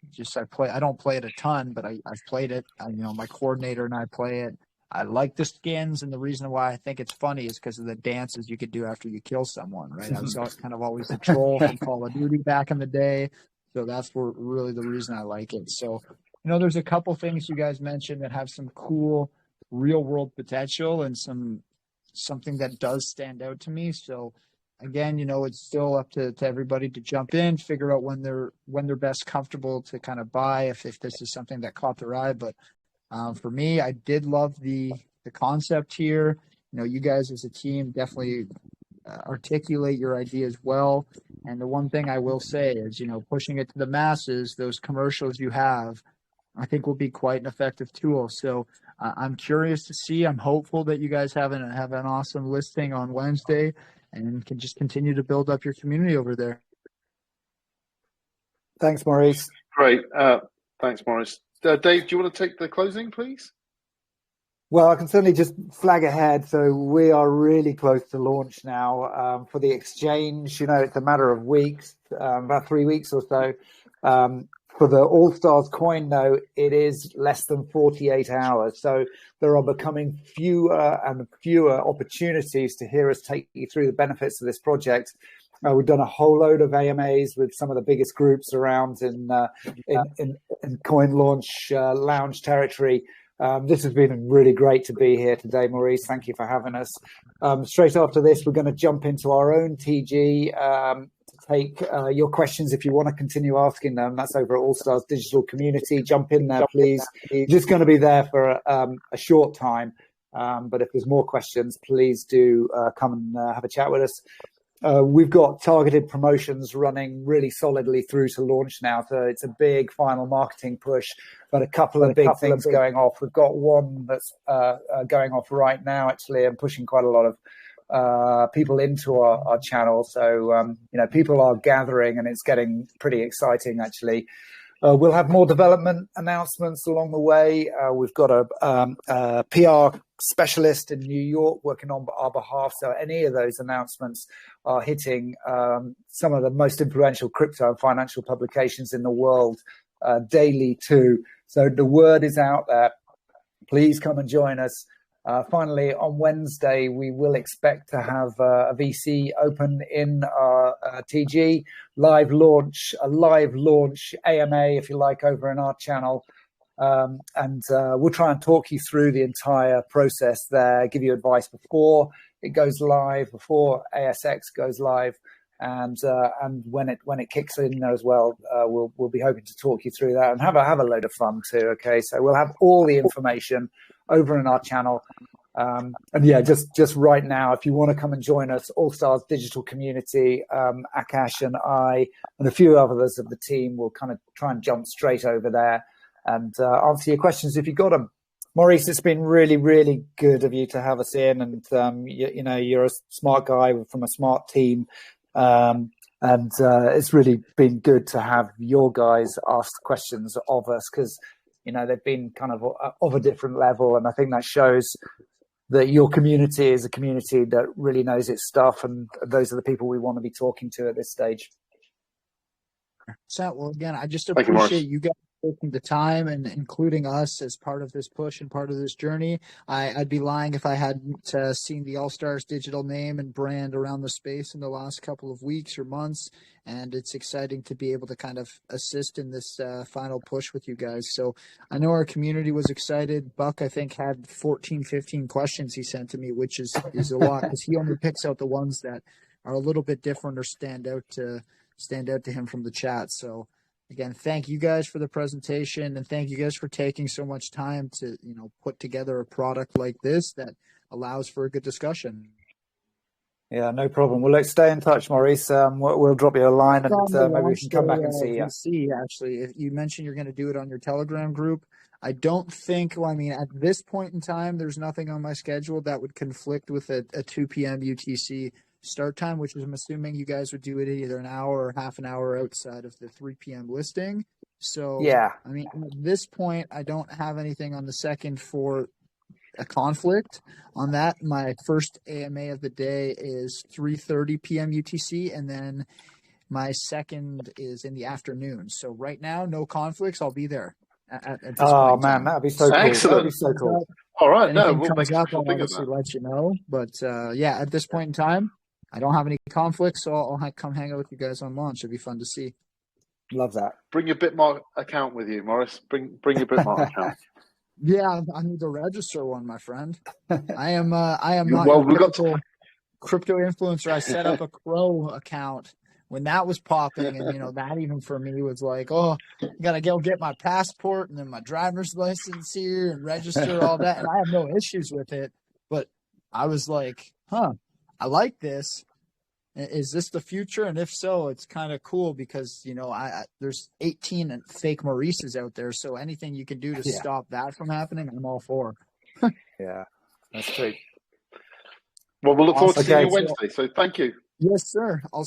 I don't play it a ton, but I've played it. My coordinator and I play it. I like the skins, and the reason why I think it's funny is because of the dances you could do after you kill someone, right? I was kind of always a troll from Call of Duty back in the day. So that's really the reason I like it. So, there's a couple things you guys mentioned that have some cool real world potential and something that does stand out to me. So again, it's still up to everybody to jump in, figure out when they're best comfortable to kind of buy if this is something that caught their eye. But for me, I did love the concept here. You guys as a team definitely articulate your ideas well. And the one thing I will say is, pushing it to the masses, those commercials you have, I think will be quite an effective tool. So I'm curious to see. I'm hopeful that you guys have an awesome listing on Wednesday and can just continue to build up your community over there. Thanks, Maurice. Great. Thanks, Maurice. Dave, do you want to take the closing, please? Well, I can certainly just flag ahead. So we are really close to launch now. For the exchange, it's a matter of weeks, about 3 weeks or so. For the AllStars Coin, though, it is less than 48 hours. So there are becoming fewer and fewer opportunities to hear us take you through the benefits of this project. We've done a whole load of AMAs with some of the biggest groups around in coin launch lounge territory. This has been really great to be here today, Maurice. Thank you for having us. Straight after this, we're going to jump into our own TG to take your questions if you want to continue asking them. That's over at AllStars Digital Community. Jump in there, please. Just going to be there for a short time. But if there's more questions, please do come and have a chat with us. We've got targeted promotions running really solidly through to launch now. So it's a big final marketing push, but a couple of big things going off. We've got one that's going off right now, actually, and pushing quite a lot of people into our channel. So, people are gathering and it's getting pretty exciting, actually. We'll have more development announcements along the way. We've got a PR specialist in New York working on our behalf. So any of those announcements are hitting some of the most influential crypto and financial publications in the world daily too. So the word is out there. Please come and join us. Finally, on Wednesday, we will expect to have a VC open in our TG live launch AMA, if you like, over in our channel. And we'll try and talk you through the entire process there, give you advice before it goes live, before ASX goes live, and when it kicks in there as well. We'll be hoping to talk you through that and have a load of fun too. Okay, so we'll have all the information over in our channel. And yeah, just right now, if you want to come and join us, AllStars Digital Community, Akash and I and a few others of the team will kind of try and jump straight over there and answer your questions if you've got them. Maurice, it's been really, really good of you to have us in, and you're a smart guy from a smart team, and it's really been good to have your guys ask questions of us, because they've been kind of a different level, and I think that shows that your community is a community that really knows its stuff, and those are the people we want to be talking to at this stage. So, well, again, I just Thank you, Morris. appreciate you guys taking the time and including us as part of this push and part of this journey. I'd be lying if I hadn't seen the AllStars Digital name and brand around the space in the last couple of weeks or months, and it's exciting to be able to kind of assist in this final push with you guys. So I know our community was excited. Buck, I think, had 14, 15 questions he sent to me, which is a lot, because he only picks out the ones that are a little bit different or stand out to him from the chat. So again, thank you guys for the presentation, and thank you guys for taking so much time to, put together a product like this that allows for a good discussion. Yeah, no problem. Well, let's stay in touch, Maurice. We'll drop you a line, and maybe we can come back and see you. VC, actually, if you mentioned you're going to do it on your Telegram group, I don't think, at this point in time, there's nothing on my schedule that would conflict with a 2 p.m. UTC start time, which is, I'm assuming you guys would do it either an hour or half an hour outside of the 3 p.m. listing. So, yeah, at this point, I don't have anything on the second for a conflict on that. My first AMA of the day is 3:30 p.m. UTC, and then my second is in the afternoon. So right now, no conflicts. I'll be there at this point. Man, that'd be so cool. Excellent. That'd be so cool. All right, Anything we'll comes make a up, special I'll thing of obviously that. let you know. But yeah, at this point in time, I don't have any conflicts, so I'll come hang out with you guys on launch. It'd be fun to see. Love that. Bring your Bitmark account with you, Morris. Bring your Bitmark account. Yeah, I need to register one, my friend. I am not Well, your typical crypto influencer. I set up a Crow account when that was popping, and that even for me was like, oh, I gotta go get my passport and then my driver's license here and register all that. And I have no issues with it, but I was like, I like this. Is this the future? And if so, it's kind of cool because, there's 18 fake Maurices out there. So anything you can do to stop that from happening, I'm all for. Yeah, that's true. Well, we'll look forward to seeing you Wednesday. So thank you. Yes, sir. I'll